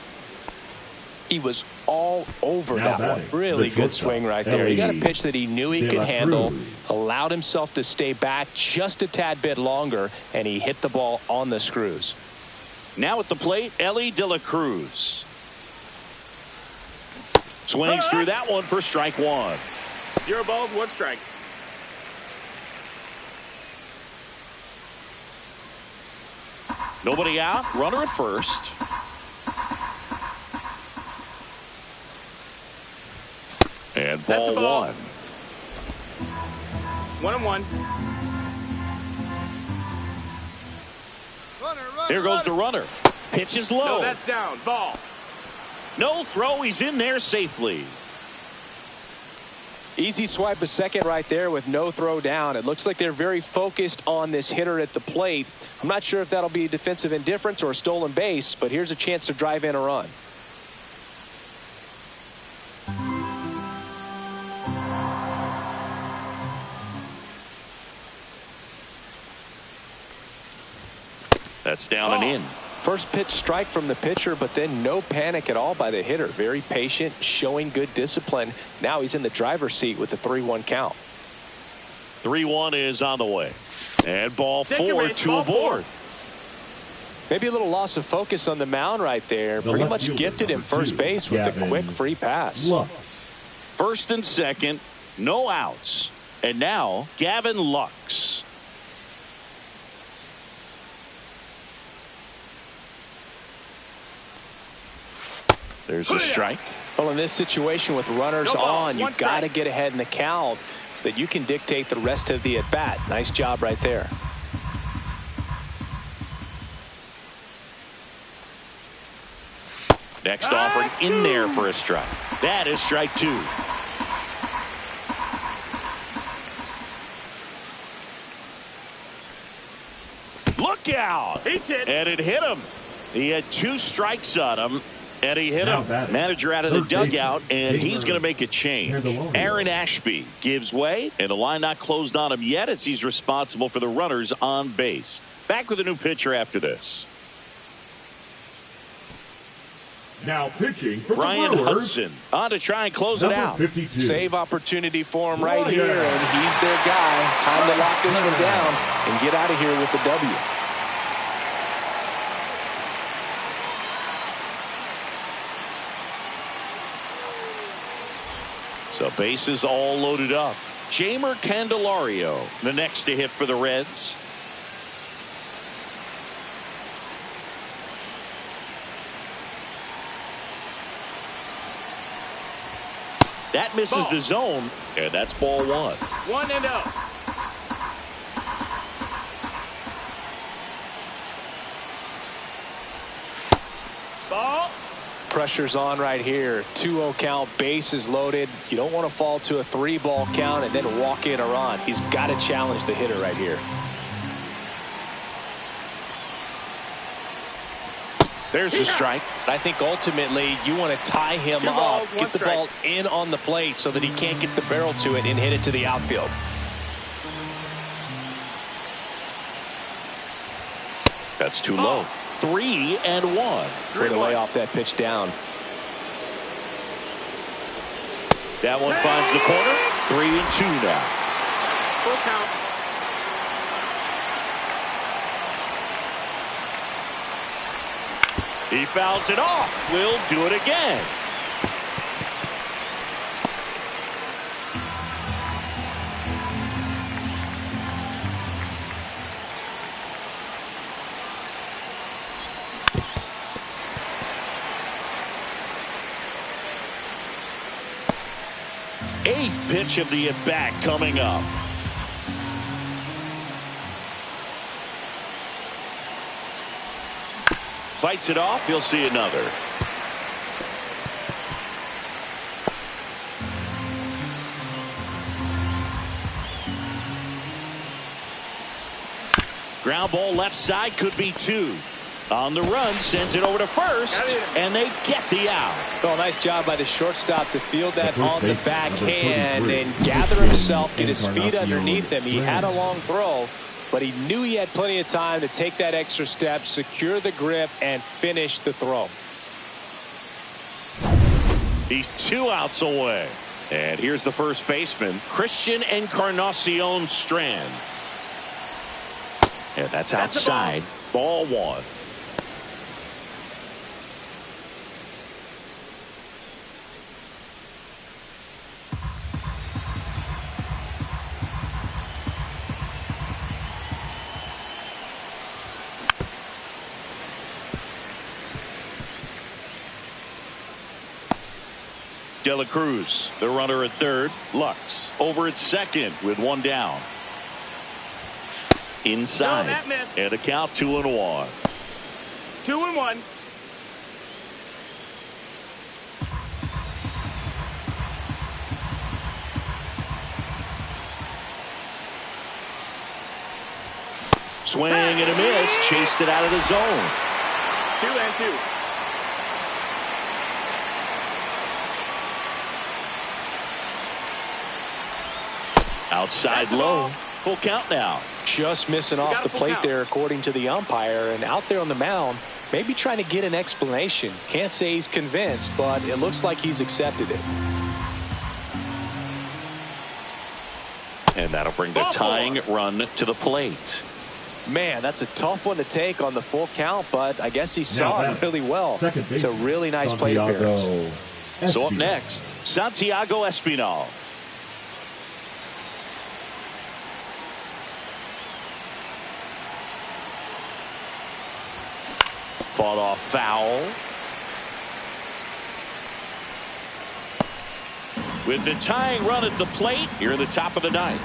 He was all over that one. Really good swing right there. He got a pitch that he knew he could handle, allowed himself to stay back just a tad bit longer, and he hit the ball on the screws. Now at the plate, Ellie De La Cruz. Swings through that one for strike one. 0 balls, 1 strike. Nobody out. Runner at first. And ball 1. 1-1. Here goes the runner. Pitch is low. No, that's down. Ball. No throw. He's in there safely. Easy swipe a second right there with no throw down. It looks like they're very focused on this hitter at the plate. I'm not sure if that'll be defensive indifference or a stolen base, but here's a chance to drive in a run. That's down and in. First pitch strike from the pitcher, but then no panic at all by the hitter. Very patient, showing good discipline. Now he's in the driver's seat with the 3-1 count. 3-1 is on the way. And ball 4, 2 aboard. Maybe a little loss of focus on the mound right there. Pretty much gifted him first base with a quick free pass. First and second, no outs. And now Gavin Lux. There's a strike. Well, in this situation with runners on, you've got to get ahead in the count so that you can dictate the rest of the at-bat. Nice job right there. Next offering in there for a strike. That is strike 2. Look out! And it hit him. He had 2 strikes on him. And he hit him. Manager out of the dugout, and he's going to make a change. Aaron Ashby gives way, and the line not closed on him yet as he's responsible for the runners on base. Back with a new pitcher after this. Now pitching for Brian Hudson on to try and close it out. 52. Save opportunity for him right here, and he's their guy. Time to lock this one down and get out of here with the W. So bases all loaded up. Jamer Candelario, the next to hit for the Reds. That misses the zone, and that's ball 1. 1-0. Ball. Pressure's on right here. 2-0 count, bases loaded. You don't want to fall to a 3-ball count and then walk in a run. He's got to challenge the hitter right here. There's the strike. I think ultimately you want to tie him 2 up, balls, 1 get the strike. ball in on the plate so that he can't get the barrel to it and hit it to the outfield. That's too low. 3-1. Way to lay off that pitch down. That one finds the corner. 3-2 now. Full count. He fouls it off. We'll do it again. Eighth pitch of the at-bat coming up. fights it off. He'll see another. Ground ball left side, could be 2. On the run, sends it over to first, and they get the out. Well, nice job by the shortstop to field that on the backhand and gather himself, get his feet underneath him. He had a long throw, but he knew he had plenty of time to take that extra step, secure the grip, and finish the throw. He's 2 outs away. And here's the first baseman, Christian Encarnacion Strand. And that's outside. Ball 1. De La Cruz, the runner at third. Lux over at second with 1 down. Inside, and a count 2-1. 2-1. Swing and a miss, chased it out of the zone. 2-2. Outside low, full count now. Just missing off the plate there, according to the umpire, and out there on the mound, maybe trying to get an explanation. Can't say he's convinced, but it looks like he's accepted it. And that'll bring the tying run to the plate. Man, that's a tough one to take on the full count, but I guess he saw it really well. It's a really nice plate appearance. So up next, Santiago Espinal. Fought off foul. With the tying run at the plate here in the top of the 9th.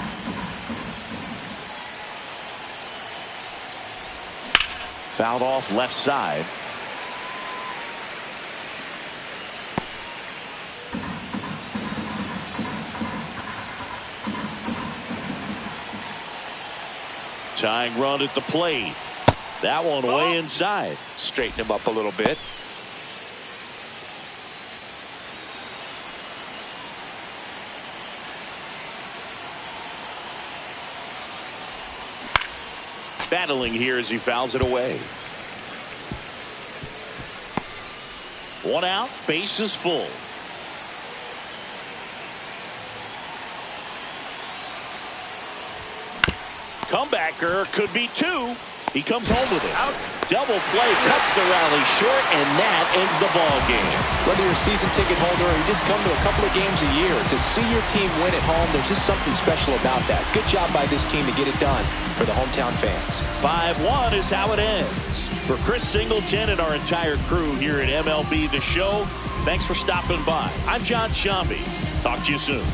Fouled off left side. Tying run at the plate. That one way inside. Straighten him up a little bit. Battling here as he fouls it away. 1 out, bases full. Comebacker could be 2. He comes home with it. Out. Double play, cuts the rally short, and that ends the ball game. Whether you're a season ticket holder or you just come to a couple of games a year, to see your team win at home, there's just something special about that. Good job by this team to get it done for the hometown fans. 5-1 is how it ends. For Chris Singleton and our entire crew here at MLB The Show, thanks for stopping by. I'm John Shambi. Talk to you soon.